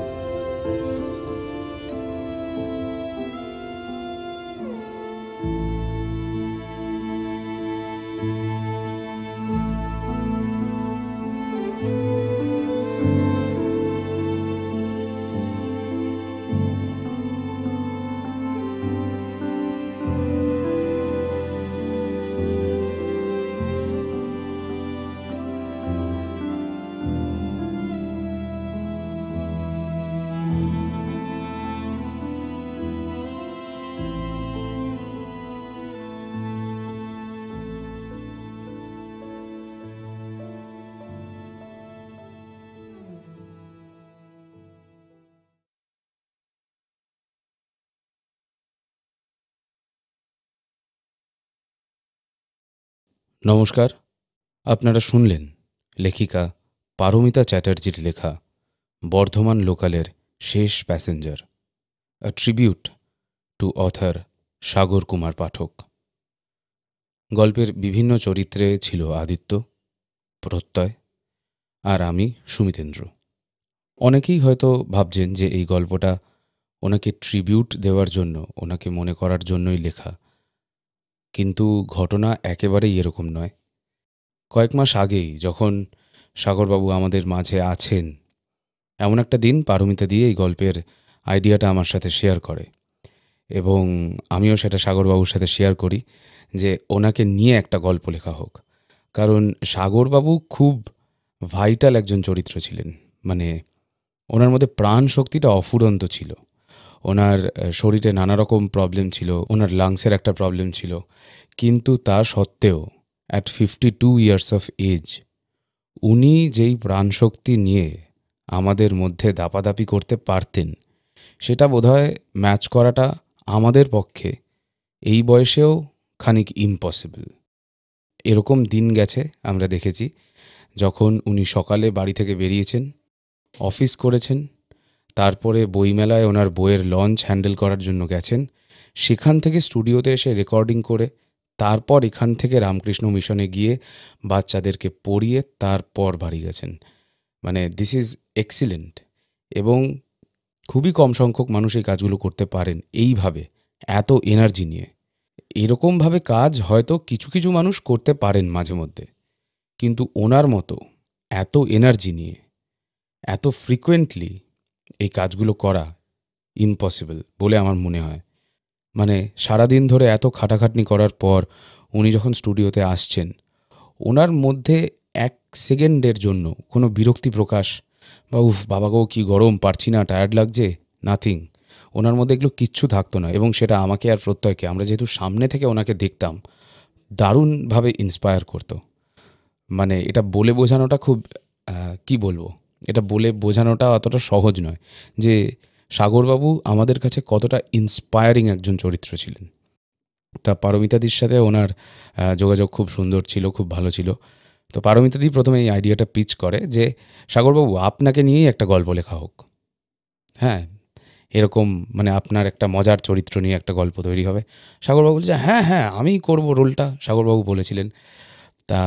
নমস্কার, আপনারা শুনলেন লেখিকা পারমিতা চ্যাটার্জির লেখা বর্ধমান লোকালের শেষ passenger, a tribute to author Sagar Kumar Pathak. গল্পের বিভিন্ন চরিত্রে ছিল আদিত্য, প্রত্যয় আর আমি সুমিতেন্দ্র। অনেকেই হয়তো ভাবছেন যে এই গল্পটা ওনাকে ট্রিবিউট দেওয়ার জন্য, ওনাকে মনে করার জন্যই লেখা, কিন্তু ঘটনা একেবারেই এরকম নয়। কয়েক মাস আগেই যখন সাগরবাবু আমাদের মাঝে আছেন, এমন একটা দিন পারমিতা দিয়ে এই গল্পের আইডিয়াটা আমার সাথে শেয়ার করে, এবং আমিও সেটা সাগরবাবুর সাথে শেয়ার করি যে ওনাকে নিয়ে একটা গল্প লেখা হোক। কারণ সাগরবাবু খুব ভাইটাল একজন চরিত্র ছিলেন, মানে ওনার মধ্যে প্রাণ শক্তিটা অফুরন্ত ছিল। ওনার শরীরে নানা রকম প্রবলেম ছিল, ওনার লাংসের একটা প্রবলেম ছিল, কিন্তু তা সত্ত্বেও অ্যাট 52 ইয়ার্স অফ এজ উনি যেই প্রাণশক্তি নিয়ে আমাদের মধ্যে দাপাদাপি করতে পারতেন, সেটা বোধহয় ম্যাচ করাটা আমাদের পক্ষে এই বয়সেও খানিক ইম্পসিবল। এরকম দিন গেছে, আমরা দেখেছি, যখন উনি সকালে বাড়ি থেকে বেরিয়েছেন, অফিস করেছেন, তারপরে বইমেলায় ওনার বইয়ের লঞ্চ হ্যান্ডেল করার জন্য গেছেন, সেখান থেকে স্টুডিওতে এসে রেকর্ডিং করে, তারপর এখান থেকে রামকৃষ্ণ মিশনে গিয়ে বাচ্চাদেরকে পড়িয়ে তারপর বাড়ি গেছেন। মানে দিস ইজ এক্সিলেন্ট, এবং খুবই কম সংখ্যক মানুষ এই কাজগুলো করতে পারেন এইভাবে, এত এনার্জি নিয়ে। এরকমভাবে কাজ হয়তো কিছু কিছু মানুষ করতে পারেন মাঝে মধ্যে, কিন্তু ওনার মতো এত এনার্জি নিয়ে এত ফ্রিকুয়েন্টলি এই কাজগুলো করা ইম্পসিবল বলে আমার মনে হয়। মানে সারাদিন ধরে এত খাটাখাটনি করার পর উনি যখন স্টুডিওতে আসছেন, ওনার মধ্যে এক সেকেন্ডের জন্য কোনো বিরক্তি প্রকাশ বা উফ বাবাগো কি গরম, পারছি না, টায়ার্ড লাগছে, নাথিং, ওনার মধ্যে এগুলো কিচ্ছু থাকতো না। এবং সেটা আমাকে আর প্রত্যয়কে, আমরা যেহেতু সামনে থেকে ওনাকে দেখতাম, দারুণভাবে ইন্সপায়ার করতো। মানে এটা বলে বোঝানোটা খুব কি বলবো, এটা বলে বোঝানোটা অতটা সহজ নয় যে সাগরবাবু আমাদের কাছে কতটা ইন্সপায়ারিং একজন চরিত্র ছিলেন। তা পারমিতাদির সাথে ওনার যোগাযোগ খুব সুন্দর ছিল, খুব ভালো ছিল। তো পারমিতাদি প্রথমে এই আইডিয়াটা পিচ করে যে সাগরবাবু আপনাকে নিয়েই একটা গল্প লেখা হোক। হ্যাঁ, এরকম মানে আপনার একটা মজার চরিত্র নিয়ে একটা গল্প তৈরি হবে। সাগরবাবু বলছে হ্যাঁ হ্যাঁ আমি করব রোলটা, সাগরবাবু বলেছিলেন। তা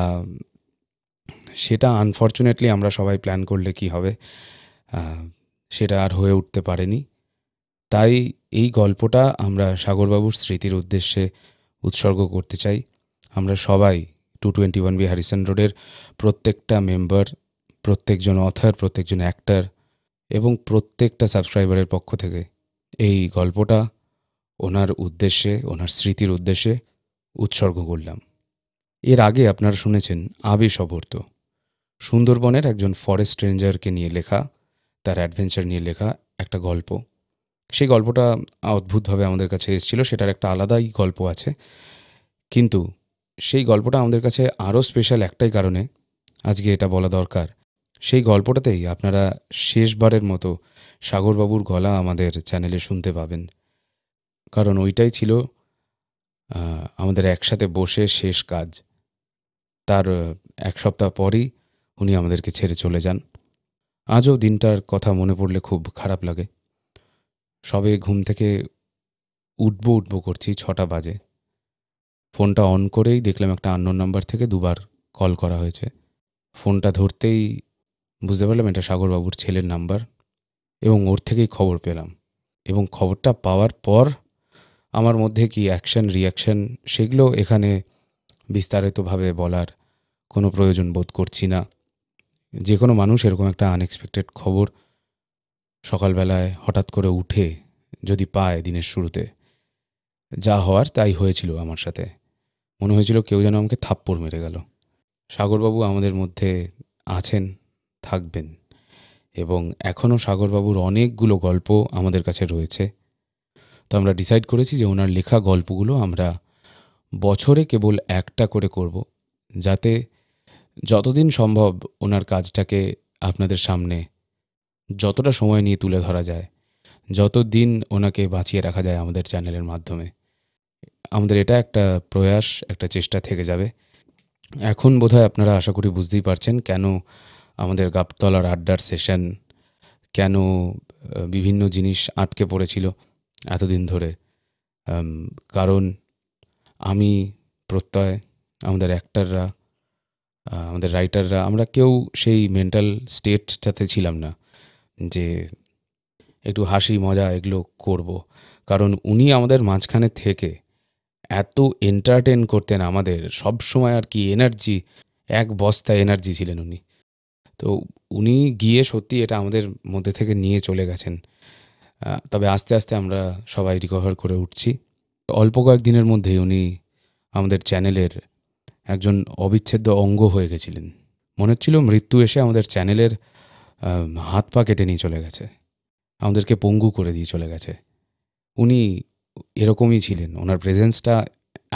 সেটা আনফর্চুনেটলি আমরা সবাই প্ল্যান করলে কি হবে, সেটা আর হয়ে উঠতে পারেনি। তাই এই গল্পটা আমরা সাগরবাবুর স্মৃতির উদ্দেশ্যে উৎসর্গ করতে চাই। আমরা সবাই 221B হ্যারিসন রোডের প্রত্যেকটা মেম্বার, প্রত্যেকজন অথর, প্রত্যেকজন অ্যাক্টর এবং প্রত্যেকটা সাবস্ক্রাইবারের পক্ষ থেকে এই গল্পটা ওনার উদ্দেশ্যে, ওনার স্মৃতির উদ্দেশ্যে উৎসর্গ করলাম। এর আগে আপনারা শুনেছেন আবেশ অভর্ত, সুন্দরবনের একজন ফরেস্ট রেঞ্জারকে নিয়ে লেখা, তার অ্যাডভেঞ্চার নিয়ে লেখা একটা গল্প। সেই গল্পটা অদ্ভুতভাবে আমাদের কাছে এসেছিল, সেটার একটা আলাদাই গল্প আছে। কিন্তু সেই গল্পটা আমাদের কাছে আরও স্পেশাল একটাই কারণে আজকে এটা বলা দরকার। সেই গল্পটাতেই আপনারা শেষবারের মতো সাগরবাবুর গলা আমাদের চ্যানেলে শুনতে পাবেন, কারণ ওইটাই ছিল আমাদের একসাথে বসে শেষ কাজ। তার এক সপ্তাহ পরই উনি আমাদেরকে ছেড়ে চলে যান। আজও দিনটার কথা মনে পড়লে খুব খারাপ লাগে। সবে ঘুম থেকে উঠবো করছি, 6টা বাজে। ফোনটা অন করেই দেখলাম একটা আননোন নাম্বার থেকে 2বার কল করা হয়েছে। ফোনটা ধরতেই বুঝতে পারলাম এটা সাগরবাবুর ছেলের নাম্বার, এবং ওর থেকেই খবর পেলাম। এবং খবরটা পাওয়ার পর আমার মধ্যে কি অ্যাকশন রিয়াকশন সেগুলো এখানে বিস্তারিতভাবে বলার কোনো প্রয়োজন বোধ করছি না। যে কোনো মানুষ এরকম একটা আনএক্সপেক্টেড খবর সকালবেলায় হঠাৎ করে উঠে যদি পায় দিনের শুরুতে, যা হওয়ার তাই হয়েছিল আমার সাথে। মনে হয়েছিল কেউ যেন আমাকে থাপ্পড় মেরে গেল। সাগরবাবু আমাদের মধ্যে আছেন, থাকবেন, এবং এখনও সাগরবাবুর অনেকগুলো গল্প আমাদের কাছে রয়েছে। তো আমরা ডিসাইড করেছি যে ওনার লেখা গল্পগুলো আমরা বছরে কেবল একটা করে করব, যাতে যতদিন সম্ভব ওনার কাজটাকে আপনাদের সামনে যতটা সময় নিয়ে তুলে ধরা যায়, যতদিন ওনাকে বাঁচিয়ে রাখা যায় আমাদের চ্যানেলের মাধ্যমে। আমাদের এটা একটা প্রয়াস, একটা চেষ্টা থেকে যাবে। এখন বোধহয় আপনারা আশা করি বুঝতেই পারছেন কেন আমাদের গাবতলার আড্ডার সেশন, কেন বিভিন্ন জিনিস আটকে পড়েছিল এতদিন ধরে। কারণ আমি, প্রত্যয়, আমাদের অ্যাক্টররা, আমাদের রাইটাররা, আমরা কেউ সেই মেন্টাল স্টেটটাতে ছিলাম না যে একটু হাসি মজা এগুলো করব। কারণ উনি আমাদের মাঝখানে থেকে এত এন্টারটেন করতেন আমাদের, সব সময় আর কি এনার্জি, এক বস্তা এনার্জি ছিলেন উনি। তো উনি গিয়ে সত্যি এটা আমাদের মধ্যে থেকে নিয়ে চলে গেছেন। তবে আস্তে আস্তে আমরা সবাই রিকভার করে উঠছি। অল্প কয়েকদিনের মধ্যেই উনি আমাদের চ্যানেলের একজন অবিচ্ছেদ্য অঙ্গ হয়ে গেছিলেন। মনে হচ্ছিল মৃত্যু এসে আমাদের চ্যানেলের হাত পা কেটে নিয়ে চলে গেছে, আমাদেরকে পঙ্গু করে দিয়ে চলে গেছে। উনি এরকমই ছিলেন, ওনার প্রেজেন্সটা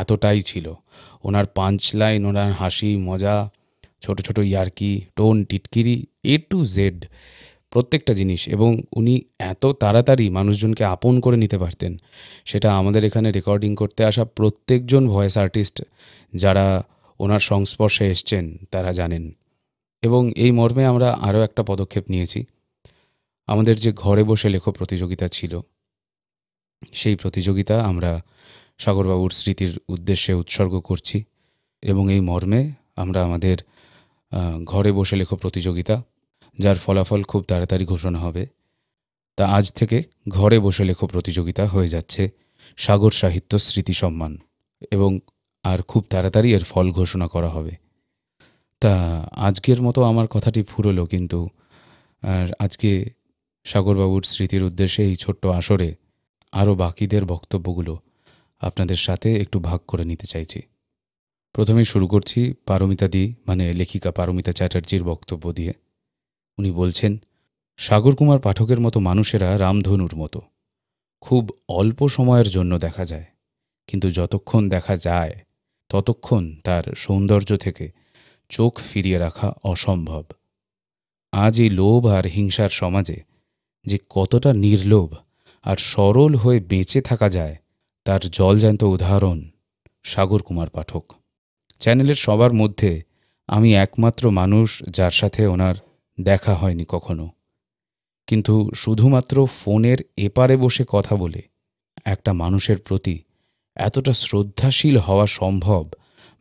এতটাই ছিল। ওনার পাঞ্চ লাইন, ওনার হাসি মজা, ছোট ছোট ইয়ার্কি, টোন, টিটকিরি, A to Z প্রত্যেকটা জিনিস। এবং উনি এত তাড়াতাড়ি মানুষজনকে আপন করে নিতে পারতেন, সেটা আমাদের এখানে রেকর্ডিং করতে আসা প্রত্যেকজন ভয়েস আর্টিস্ট যারা ওনার সংস্পর্শে এসছেন তারা জানেন। এবং এই মর্মে আমরা আরও একটা পদক্ষেপ নিয়েছি। আমাদের যে ঘরে বসে লেখো প্রতিযোগিতা ছিল, সেই প্রতিযোগিতা আমরা সাগরবাবুর স্মৃতির উদ্দেশ্যে উৎসর্গ করছি। এবং এই মর্মে আমরা আমাদের ঘরে বসে লেখো প্রতিযোগিতা, যার ফলাফল খুব তাড়াতাড়ি ঘোষণা হবে, তা আজ থেকে ঘরে বসে লেখো প্রতিযোগিতা হয়ে যাচ্ছে সাগর সাহিত্য স্মৃতি সম্মান। এবং আর খুব তাড়াতাড়ি এর ফল ঘোষণা করা হবে। তা আজকের মতো আমার কথাটি ফুরলো, কিন্তু আজকে সাগরবাবুর স্মৃতির উদ্দেশ্যে এই ছোট্ট আসরে আরও বাকিদের বক্তব্যগুলো আপনাদের সাথে একটু ভাগ করে নিতে চাইছি। প্রথমেই শুরু করছি পারমিতাদি, মানে লেখিকা পারমিতা চ্যাটার্জির বক্তব্য দিয়ে। উনি বলছেন, সাগর কুমার পাঠকের মতো মানুষেরা রামধনুর মতো, খুব অল্প সময়ের জন্য দেখা যায়, কিন্তু যতক্ষণ দেখা যায় ততক্ষণ তার সৌন্দর্য থেকে চোখ ফিরিয়ে রাখা অসম্ভব। আজ এই লোভ আর হিংসার সমাজে যে কতটা নির্লোভ আর সরল হয়ে বেঁচে থাকা যায়, তার জলজ্যান্ত উদাহরণ সাগর কুমার পাঠক। চ্যানেলের সবার মধ্যে আমি একমাত্র মানুষ যার সাথে ওনার দেখা হয়নি কখনো, কিন্তু শুধুমাত্র ফোনের এপারে বসে কথা বলে একটা মানুষের প্রতি এতটা শ্রদ্ধাশীল হওয়া সম্ভব,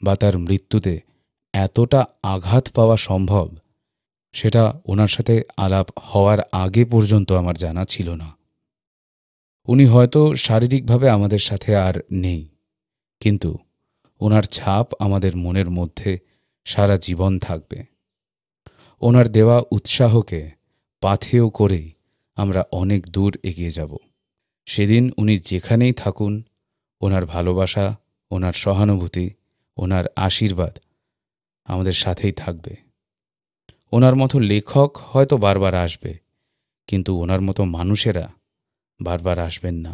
বা তার মৃত্যুতে এতটা আঘাত পাওয়া সম্ভব, সেটা ওনার সাথে আলাপ হওয়ার আগে পর্যন্ত আমার জানা ছিল না। উনি হয়তো শারীরিকভাবে আমাদের সাথে আর নেই, কিন্তু ওনার ছাপ আমাদের মনের মধ্যে সারা জীবন থাকবে। ওনার দেওয়া উৎসাহকে পাথেয় করেই আমরা অনেক দূর এগিয়ে যাব। সেদিন উনি যেখানেই থাকুন, ওনার ভালোবাসা, ওনার সহানুভূতি, ওনার আশীর্বাদ আমাদের সাথেই থাকবে। ওনার মতো লেখক হয়তো বারবার আসবে, কিন্তু ওনার মতো মানুষেরা বারবার আসবেন না।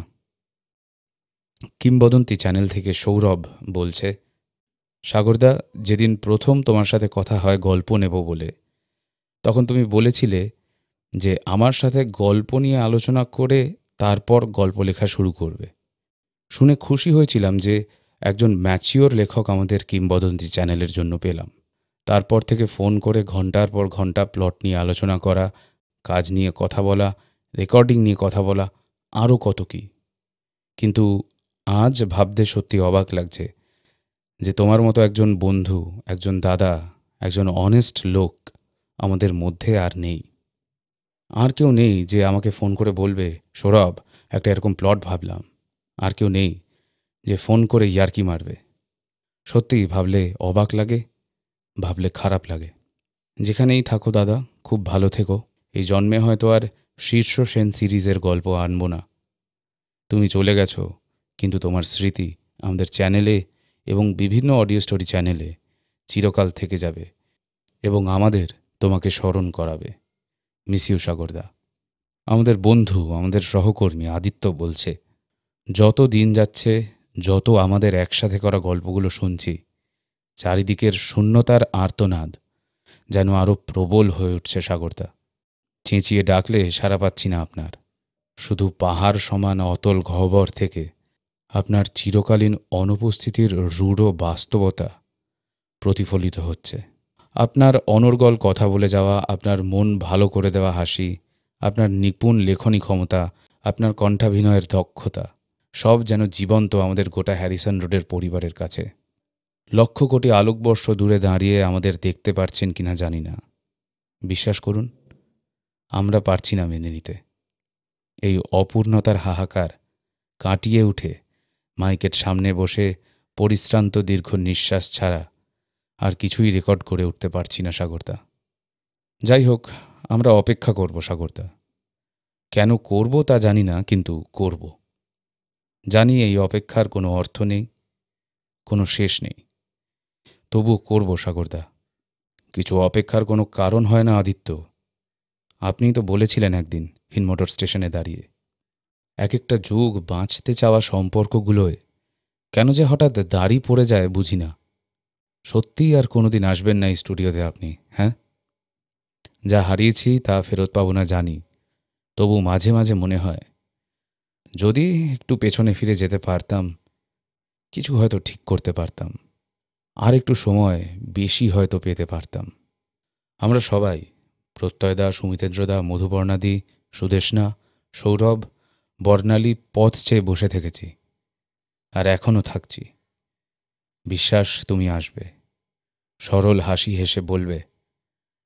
কিংবদন্তি চ্যানেল থেকে সৌরভ বলছে, সাগরদা, যেদিন প্রথম তোমার সাথে কথা হয় গল্প নেব বলে, তখন তুমি বলেছিলে যে আমার সাথে গল্প নিয়ে আলোচনা করে তারপর গল্প লেখা শুরু করবে। শুনে খুশি হয়েছিলাম যে একজন ম্যাচিওর লেখক আমাদের কিংবদন্তি চ্যানেলের জন্য পেলাম। তারপর থেকে ফোন করে ঘন্টার পর ঘন্টা প্লট নিয়ে আলোচনা করা, কাজ নিয়ে কথা বলা, রেকর্ডিং নিয়ে কথা বলা, আরও কত কী। কিন্তু আজ ভাবতে সত্যি অবাক লাগছে যে তোমার মতো একজন বন্ধু, একজন দাদা, একজন অনেস্ট লোক আমাদের মধ্যে আর নেই। আর কেউ নেই যে আমাকে ফোন করে বলবে, সৌরভ একটা এরকম প্লট ভাবলাম। আর কেউ নেই যে ফোন করে ইয়ার্কি মারবে। সত্যি ভাবলে অবাক লাগে, ভাবলে খারাপ লাগে। যেখানেই থাকো দাদা, খুব ভালো থেকো। এই জন্মে হয়তো আর শীর্ষ সেন সিরিজের গল্প আনবো না। তুমি চলে গেছো, কিন্তু তোমার স্মৃতি আমাদের চ্যানেলে এবং বিভিন্ন অডিও স্টোরি চ্যানেলে চিরকাল থেকে যাবে এবং আমাদের তোমাকে স্মরণ করাবে। মিস ইউ সাগরদা। আমাদের বন্ধু, আমাদের সহকর্মী আদিত্য বলছে, যত দিন যাচ্ছে, যত আমাদের একসাথে করা গল্পগুলো শুনছি, চারিদিকের শূন্যতার আর্তনাদ যেন আরও প্রবল হয়ে উঠছে সাগরদা। চেঁচিয়ে ডাকলে সাড়া পাচ্ছি না আপনার। শুধু পাহাড় সমান অতল গহ্বর থেকে আপনার চিরকালীন অনুপস্থিতির রূঢ় বাস্তবতা প্রতিফলিত হচ্ছে। আপনার অনর্গল কথা বলে যাওয়া, আপনার মন ভালো করে দেওয়া হাসি, আপনার নিপুণ লেখনী ক্ষমতা, আপনার কণ্ঠাভিনয়ের দক্ষতা, সব যেন জীবন্ত আমাদের গোটা হ্যারিসন রোডের পরিবারের কাছে। লক্ষ কোটি আলোকবর্ষ দূরে দাঁড়িয়ে আমাদের দেখতে পারছেন কিনা জানি না। বিশ্বাস করুন, আমরা পারছি না মেনে নিতে। এই অপূর্ণতার হাহাকার কাটিয়ে উঠে মাইকের সামনে বসে পরিশ্রান্ত দীর্ঘ নিঃশ্বাস ছাড়া আর কিছুই রেকর্ড করে উঠতে পারছি না সাগরদা। যাই হোক, আমরা অপেক্ষা করব সাগরদা। কেন করব তা জানি না, কিন্তু করব। জানি এই অপেক্ষার কোনো অর্থ নেই, কোনো শেষ নেই, তবু করব সাগরদা। কিছু অপেক্ষার কোনো কারণ হয় না আদিত্য। আপনিই তো বলেছিলেন একদিন হিনমোটর স্টেশনে দাঁড়িয়ে, এক একটা যুগ বাঁচতে চাওয়া সম্পর্কগুলোয় কেন যে হঠাৎ দাড়ি পড়ে যায় বুঝি না। সত্যিই আর কোনোদিন আসবেন না এই স্টুডিওতে আপনি? হ্যাঁ, যা হারিয়েছি তা ফেরত পাবো না জানি, তবু মাঝে মাঝে মনে হয় যদি একটু পেছনে ফিরে যেতে পারতাম, কিছু হয়তো ঠিক করতে পারতাম, আর একটু সময় বেশি হয়তো পেতে পারতাম। আমরা সবাই, প্রত্যয়দা, সুমিতেন্দ্রদা, মধুপর্ণাদি, সুদেষ্ণা, সৌরভ, বর্ণালী পথ চেয়ে বসে থেকেছি, আর এখনও থাকছি। বিশ্বাস তুমি আসবে, সরল হাসি হেসে বলবে,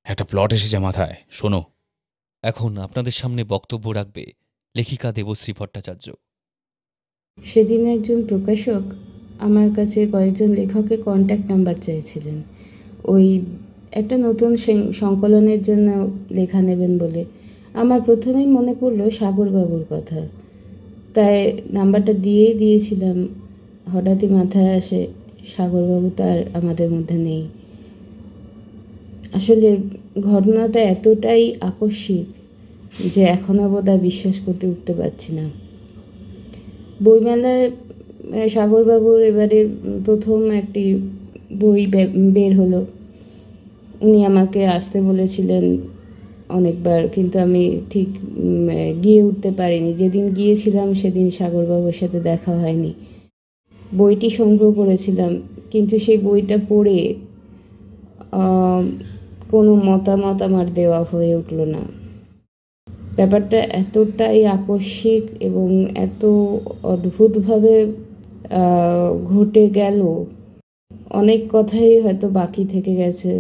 একটা প্লট এসেছে মাথায়, শোনো। এখন আপনাদের সামনে বক্তব্য রাখবে লেখিকা দেবশ্রী ভট্টাচার্য। সেদিন একজন প্রকাশক আমার কাছে কয়েকজন লেখকের কন্ট্যাক্ট নাম্বার চাইছিলেন, ওই একটা নতুন সংকলনের জন্য লেখা নেবেন বলে। আমার প্রথমেই মনে পড়ল সাগরবাবুর কথা, তাই নাম্বারটা দিয়েছিলাম। হঠাৎই মাথায় আসে সাগরবাবু তার আমাদের মধ্যে নেই। আসলে ঘটনাটা এতটাই আকস্মিক যে এখনও বোধহয় বিশ্বাস করতে উঠতে পারছি না। বইমেলায় সাগরবাবুর এবারে প্রথম একটি বই বের হলো। উনি আমাকে আসতে বলেছিলেন অনেকবার, কিন্তু আমি ঠিক গিয়ে উঠতে পারিনি। যেদিন গিয়েছিলাম সেদিন সাগরবাবুর সাথে দেখা হয়নি। বইটি সংগ্রহ করেছিলাম, কিন্তু সেই বইটা পড়ে কোনো মতামত আমার দেওয়া হয়ে উঠল না। ব্যাপারটা এতটাই আকস্মিক এবং এত অদ্ভুতভাবে ঘটে গেল, অনেক কথাই হয়তো বাকি থেকে গেছে।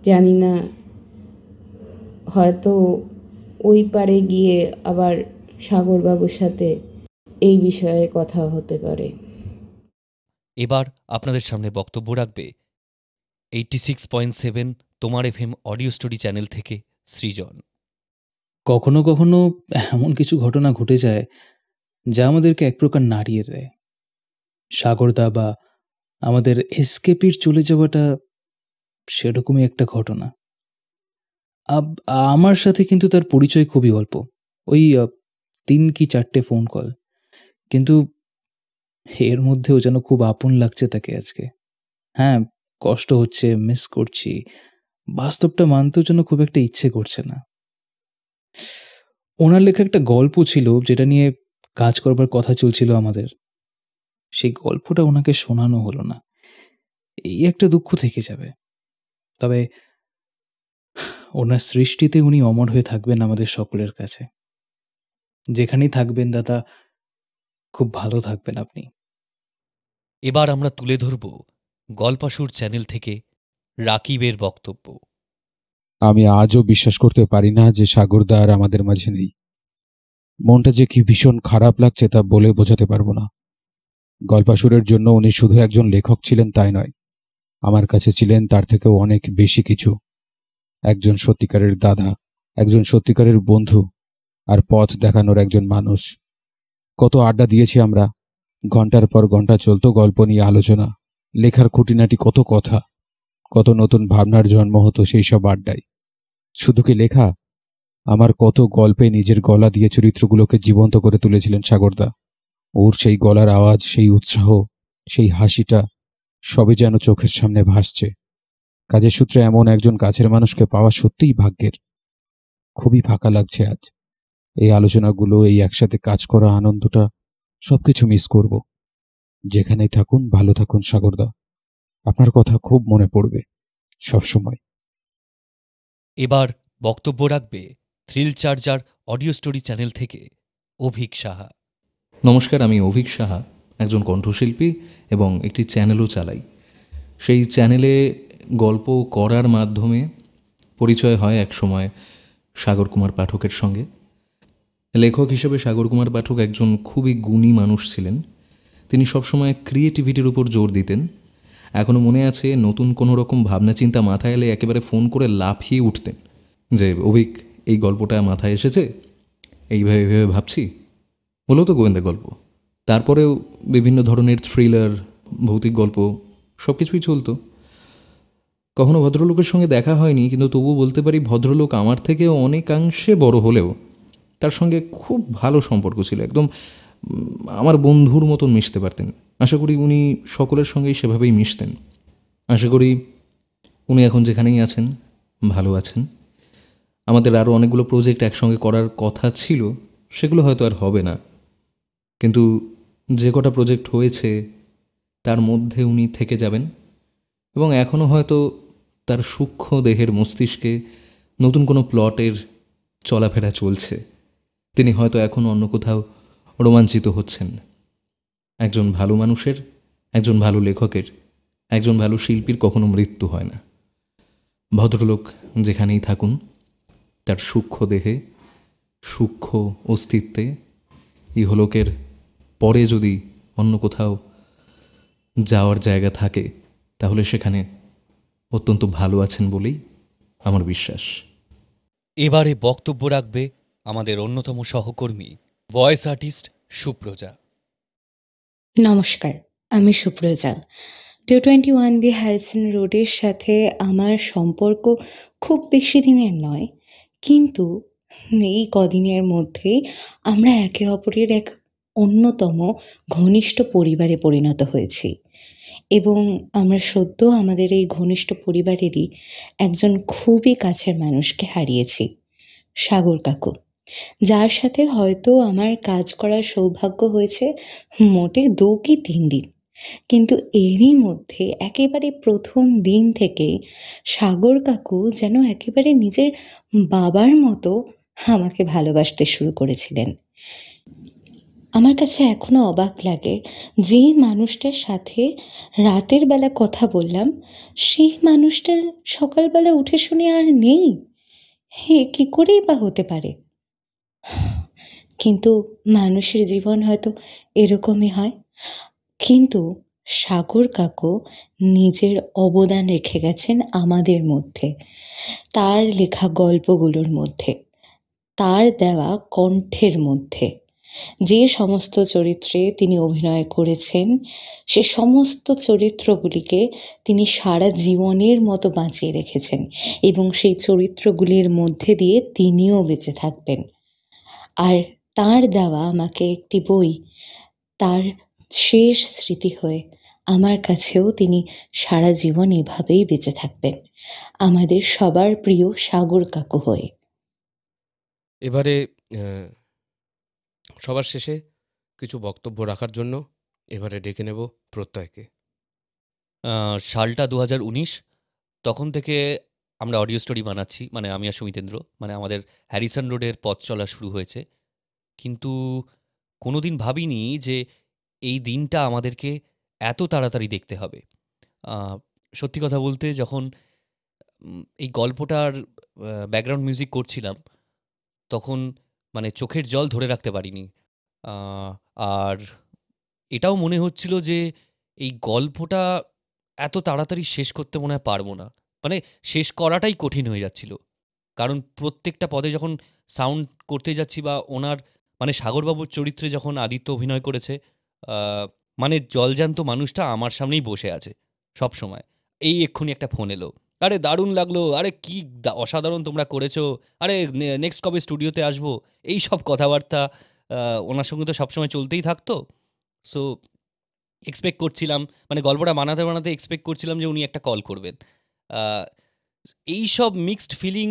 জানি না, হয়তো ওই পারে গিয়ে আবার সাগরবাবুর সাথে এই বিষয়ে কথা হতে পারে। এবার আপনাদের সামনে বক্তব্য রাখবে 86.7 তোমার FM অডিও স্টোরি চ্যানেল থেকে সৃজন। কখনো কখনো এমন কিছু ঘটনা ঘটে যায় যা আমাদেরকে এক প্রকার নাড়িয়ে দেয়। সাগরদা বা আমাদের এসকেপির চলে যাওয়াটা সেরকমই একটা ঘটনা। আমার সাথে কিন্তু তার পরিচয় খুবই অল্প, ওই 3 কি 4টে ফোন কল, কিন্তু এর মধ্যেও যেন খুব আপন লাগছে তাকে আজকে। হ্যাঁ, কষ্ট হচ্ছে, মিস করছি, বাস্তবটা মানতেও যেন খুব একটা ইচ্ছে করছে না। ওনার লেখা একটা গল্প ছিল যেটা নিয়ে কাজ করবার কথা চলছিল আমাদের, সেই গল্পটা ওনাকে শোনানো হলো না, এই একটা দুঃখ থেকে যাবে। তবে ওনার সৃষ্টিতে উনি অমর হয়ে থাকবেন আমাদের সকলের কাছে। যেখানেই থাকবেন দাদা, খুব ভালো থাকবেন আপনি। এবার আমরা তুলে ধরব গল্পাসুর চ্যানেল থেকে রাকিবের বক্তব্য। আমি আজও বিশ্বাস করতে পারি না যে সাগরদা আর আমাদের মাঝে নেই। মনটা যে কি ভীষণ খারাপ লাগছে তা বলে বোঝাতে পারবো না। গল্পাসুরের জন্য উনি শুধু একজন লেখক ছিলেন তাই নয়, আমার কাছে ছিলেন তার থেকেও অনেক বেশি কিছু। একজন সত্যিকারের দাদা, একজন সত্যিকারের বন্ধু, আর পথ দেখানোর একজন মানুষ। কত আড্ডা দিয়েছি আমরা, ঘন্টার পর ঘন্টা চলতো গল্প নিয়ে আলোচনা, লেখার খুঁটিনাটি কত কথা, কত নতুন ভাবনার জন্ম হতো সেই সব আড্ডায়। শুধু কি লেখা, আমার কত গল্পে নিজের গলা দিয়ে চরিত্রগুলোকে জীবন্ত করে তুলেছিলেন সাগরদা। ওর সেই গলার আওয়াজ, সেই উৎসাহ, সেই হাসিটা সবই যেন চোখের সামনে ভাসছে। কাজের সূত্রে এমন একজন কাছের মানুষকে পাওয়া সত্যিই ভাগ্যের। খুবই ফাঁকা লাগছে আজ। এই আলোচনাগুলো, এই একসাথে কাজ করা আনন্দটা সবকিছু মিস করব। যেখানেই থাকুন ভালো থাকুন সাগরদা, আপনার কথা খুব মনে পড়বে সবসময়। এবার বক্তব্য রাখবে thrill charger audio story channel থেকে অভিক সাহা। নমস্কার, আমি অভিক সাহা, একজন কণ্ঠশিল্পী এবং একটি চ্যানেলও চালাই। সেই চ্যানেলে গল্প করার মাধ্যমে পরিচয় হয় একসময় সাগর কুমার পাঠকের সঙ্গে। লেখক হিসেবে সাগর কুমার পাঠক একজন খুবই গুণী মানুষ ছিলেন। তিনি সবসময় ক্রিয়েটিভিটির উপর জোর দিতেন। এখনও মনে আছে, নতুন কোনো রকম ভাবনা চিন্তা মাথায় এলে একেবারে ফোন করে লাফিয়ে উঠতেন যে, অভিক, এই গল্পটা মাথায় এসেছে, এইভাবে এইভাবে ভাবছি। বলো তো গোয়েন্দা গল্প। তারপরেও বিভিন্ন ধরনের থ্রিলার, ভৌতিক গল্প সব কিছুই চলতো। কখনো ভদ্রলোকের সঙ্গে দেখা হয়নি, কিন্তু তবুও বলতে পারি ভদ্রলোক আমার থেকেও অনেকাংশে বড় হলেও তার সঙ্গে খুব ভালো সম্পর্ক ছিল। একদম আমার বন্ধুর মতন মিশতে পারতেন। আশা করি উনি সকলের সঙ্গেই সেভাবেই মিশতেন। আশা করি উনি এখন যেখানেই আছেন ভালো আছেন। আমাদের আরও অনেকগুলো প্রজেক্ট একসঙ্গে করার কথা ছিল, সেগুলো হয়তো আর হবে না, কিন্তু যে কটা প্রজেক্ট হয়েছে তার মধ্যে উনি থেকে যাবেন এবং এখনও হয়তো তার সূক্ষ্ম দেহের মস্তিষ্কে নতুন কোনো প্লটের চলাফেরা চলছে। তিনি হয়তো এখন অন্য কোথাও রোমাঞ্চিত হচ্ছেন। একজন ভালো মানুষের, একজন ভালো লেখকের, একজন ভালো শিল্পীর কখনো মৃত্যু হয় না। ভদ্রলোক যেখানেই থাকুন তার সূক্ষ্ম দেহে, সূক্ষ্ম অস্তিত্বে, ইহলোকের পরে যদি অন্য কোথাও যাওয়ার জায়গা থাকে তাহলে সেখানে অত্যন্ত ভালো আছেন বলেই আমার বিশ্বাস। এবারে বক্তব্য রাখবে আমাদের অন্যতম সহকর্মী ভয়েস আর্টিস্ট সুপ্রজা। নমস্কার, আমি সুপ্রজা। 221B হ্যারিসন রোডের সাথে আমার সম্পর্ক খুব বেশি দিনের নয়, কিন্তু এই কদিনের মধ্যেই আমরা একে অপরের এক অন্যতম ঘনিষ্ঠ পরিবারে পরিণত হয়েছি এবং আমরা সদ্য আমাদের এই ঘনিষ্ঠ পরিবারেরই একজন খুবই কাছের মানুষকে হারিয়েছি, সাগর কাকু, যার সাথে হয়তো আমার কাজ করার সৌভাগ্য হয়েছে মোটে 2 কি 3 দিন। কিন্তু এরই মধ্যে একেবারে প্রথম দিন থেকেই সাগর কাকু যেন একেবারে নিজের বাবার মতো আমাকে ভালোবাসতে শুরু করেছিলেন। আমার কাছে এখনো অবাক লাগে, যে মানুষটার সাথে রাতের বেলা কথা বললাম সেই মানুষটা সকালবেলা উঠে শুনে আর নেই। হে, কি করেই বা হতে পারে? কিন্তু মানুষের জীবন হয়তো এরকমই হয়। কিন্তু সাগর কাকু নিজের অবদান রেখে গেছেন আমাদের মধ্যে, তার লেখা গল্পগুলোর মধ্যে, তার দেওয়া কণ্ঠের মধ্যে। যে সমস্ত চরিত্রে তিনি অভিনয় করেছেন সে সমস্ত চরিত্রগুলিকে তিনি সারা জীবনের মতো বাঁচিয়ে রেখেছেন এবং সেই চরিত্রগুলির মধ্যে দিয়ে তিনিও বেঁচে থাকবেন। আর তার দেওয়া আমাকে একটি বই তার শেষ স্মৃতি হয়ে আমার কাছেও তিনি সারা জীবন এভাবেই বেঁচে থাকবেন, আমাদের সবার প্রিয় সাগর কাকু হয়ে। এবারে সবার শেষে কিছু বক্তব্য রাখার জন্য এবারে ডেকে নেব প্রত্যয়কে। সালটা 2019। তখন থেকে আমরা অডিও স্টোরি বানাচ্ছি, মানে আমি আর সুমিতেন্দ্র, মানে আমাদের হ্যারিসন রোডের পথ চলা শুরু হয়েছে। কিন্তু কোনো দিন ভাবিনি যে এই দিনটা আমাদেরকে এত তাড়াতাড়ি দেখতে হবে। সত্যি কথা বলতে যখন এই গল্পটার ব্যাকগ্রাউন্ড মিউজিক করছিলাম, তখন মানে চোখের জল ধরে রাখতে পারিনি। আর এটাও মনে হচ্ছিল যে এই গল্পটা এত তাড়াতাড়ি শেষ করতে মনে হয় পারবো না, মানে শেষ করাটাই কঠিন হয়ে যাচ্ছিল। কারণ প্রত্যেকটা পদে যখন সাউন্ড করতে যাচ্ছি, বা ওনার মানে সাগরবাবুর চরিত্রে যখন আদিত্য অভিনয় করেছে, মানে জলজ্যান্ত মানুষটা আমার সামনেই বসে আছে সব সময়। এই এক্ষুনি একটা ফোন এলো, আরে দারুণ লাগলো, আরে কি অসাধারণ তোমরা করেছো, আরে নেক্সট কবে স্টুডিওতে আসবো, এই সব কথাবার্তা ওনার সঙ্গে তো সবসময় চলতেই থাকতো। সো এক্সপেক্ট করছিলাম, মানে গল্পটা বানাতে বানাতে এক্সপেক্ট করছিলাম যে উনি একটা কল করবেন। এই সব মিক্সড ফিলিং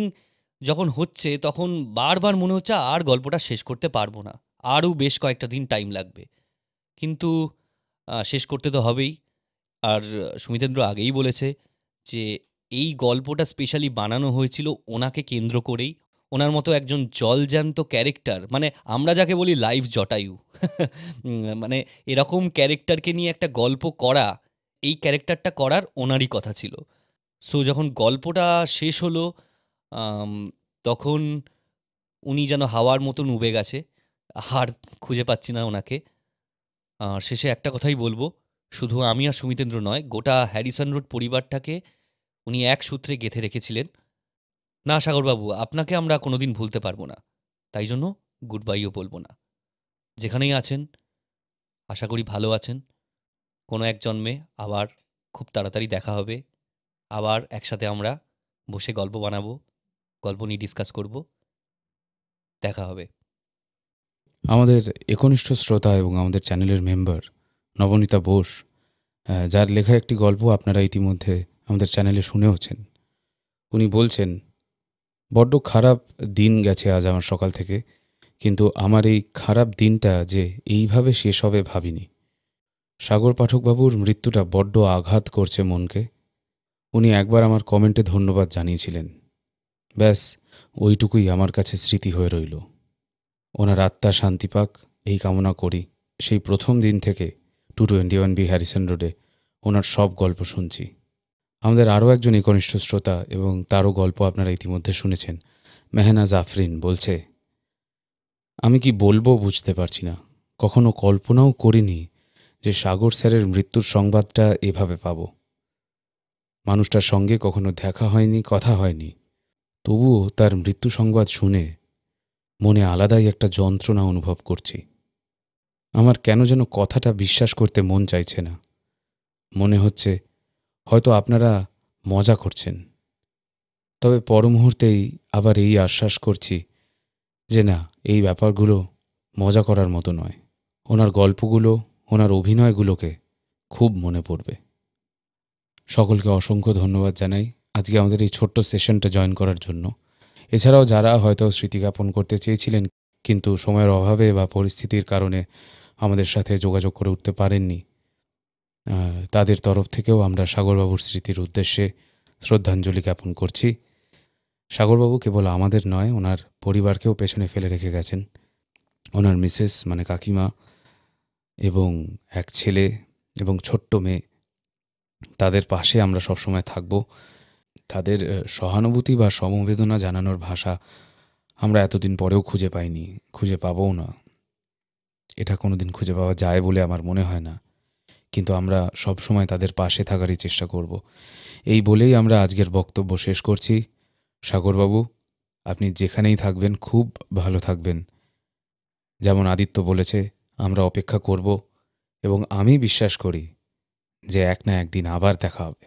যখন হচ্ছে, তখন বারবার মনে হচ্ছে আর গল্পটা শেষ করতে পারবো না, আরও বেশ কয়েকটা দিন টাইম লাগবে। কিন্তু শেষ করতে তো হবেই। আর সুমিতেন্দ্র আগেই বলেছে যে এই গল্পটা স্পেশালি বানানো হয়েছিল ওনাকে কেন্দ্র করেই। ওনার মতো একজন জলজ্যান্ত ক্যারেক্টার, মানে আমরা যাকে বলি লাইভ জটায়ু, মানে এরকম ক্যারেক্টারকে নিয়ে একটা গল্প করা, এই ক্যারেক্টারটা করার ওনারই কথা ছিল। সো যখন গল্পটা শেষ হলো, তখন উনি যেন হাওয়ার মতন উবে গেছে, আর খুঁজে পাচ্ছি না ওনাকে। শেষে একটা কথাই বলবো, শুধু আমি আর সুমিতেন্দ্র নয়, গোটা হ্যারিসন রোড পরিবারটাকে উনি এক সূত্রে গেঁথে রেখেছিলেন। না সাগরবাবু, আপনাকে আমরা কোনোদিন ভুলতে পারবো না, তাই জন্য গুড বাইও বলবো না। যেখানেই আছেন আশা করি ভালো আছেন। কোনো এক জন্মে আবার খুব তাড়াতাড়ি দেখা হবে, আবার একসাথে আমরা বসে গল্প বানাবো, গল্প নিয়ে ডিসকাস করব, দেখা হবে। আমাদের একনিষ্ঠ শ্রোতা এবং আমাদের চ্যানেলের মেম্বার নবনীতা বোস, যার লেখা একটি গল্প আপনারা ইতিমধ্যে আমাদের চ্যানেলে শুনেওছেন, উনি বলছেন, বড্ড খারাপ দিন গেছে আজ আমার সকাল থেকে, কিন্তু আমার এই খারাপ দিনটা যে এইভাবে শেষ হবে ভাবিনি। সাগর পাঠকবাবুর মৃত্যুটা বড্ড আঘাত করছে মনকে। উনি একবার আমার কমেন্টে ধন্যবাদ জানিয়েছিলেন, ব্যাস ওইটুকুই আমার কাছে স্মৃতি হয়ে রইল। ওনার আত্মা শান্তি পাক এই কামনা করি। সেই প্রথম দিন থেকে 221B হ্যারিসন রোডে ওনার সব গল্প শুনছি। আমাদের আরও একজন একনিষ্ঠ শ্রোতা এবং তারও গল্প আপনারা ইতিমধ্যে শুনেছেন, মেহনা জাফরিন বলছে, আমি কি বলবো বুঝতে পারছি না, কখনো কল্পনাও করিনি যে সাগর স্যারের মৃত্যুর সংবাদটা এভাবে পাব। মানুষটার সঙ্গে কখনো দেখা হয়নি, কথা হয়নি, তবুও তার মৃত্যু সংবাদ শুনে মনে আলাদাই একটা যন্ত্রণা অনুভব করছি। আমার কেন যেন কথাটা বিশ্বাস করতে মন চাইছে না। মনে হচ্ছে হয়তো আপনারা মজা করছেন, তবে পর মুহূর্তেই আবার এই আশ্বাস করছি যে না, এই ব্যাপারগুলো মজা করার মতো নয়। ওনার গল্পগুলো, ওনার অভিনয়গুলোকে খুব মনে পড়বে। সকলকে অসংখ্য ধন্যবাদ জানাই আজকে আমাদের এই ছোট্ট সেশনটা জয়েন করার জন্য। এছাড়াও যারা হয়তো স্মৃতিজ্ঞাপন করতে চেয়েছিলেন কিন্তু সময়ের অভাবে বা পরিস্থিতির কারণে আমাদের সাথে যোগাযোগ করে উঠতে পারেননি, তাদের তরফ থেকেও আমরা সাগরবাবুর স্মৃতির উদ্দেশ্যে শ্রদ্ধাঞ্জলি জ্ঞাপন করছি। সাগরবাবু কেবল আমাদের নয়, ওনার পরিবারকেও পেছনে ফেলে রেখে গেছেন। ওনার মিসেস মানে কাকিমা এবং এক ছেলে এবং ছোট্ট মেয়ে, তাদের পাশে আমরা সবসময় থাকব। তাদের সহানুভূতি বা সমবেদনা জানানোর ভাষা আমরা এতদিন পরেও খুঁজে পাইনি, খুঁজে পাবও না। এটা কোনোদিন খুঁজে পাওয়া যায় বলে আমার মনে হয় না, কিন্তু আমরা সবসময় তাদের পাশে থাকারই চেষ্টা করব। এই বলেই আমরা আজকের বক্তব্য শেষ করছি। সাগরবাবু, আপনি যেখানেই থাকবেন খুব ভালো থাকবেন। যেমন আদিত্য বলেছে, আমরা অপেক্ষা করব এবং আমি বিশ্বাস করি যে এক না একদিন আবার দেখা হবে।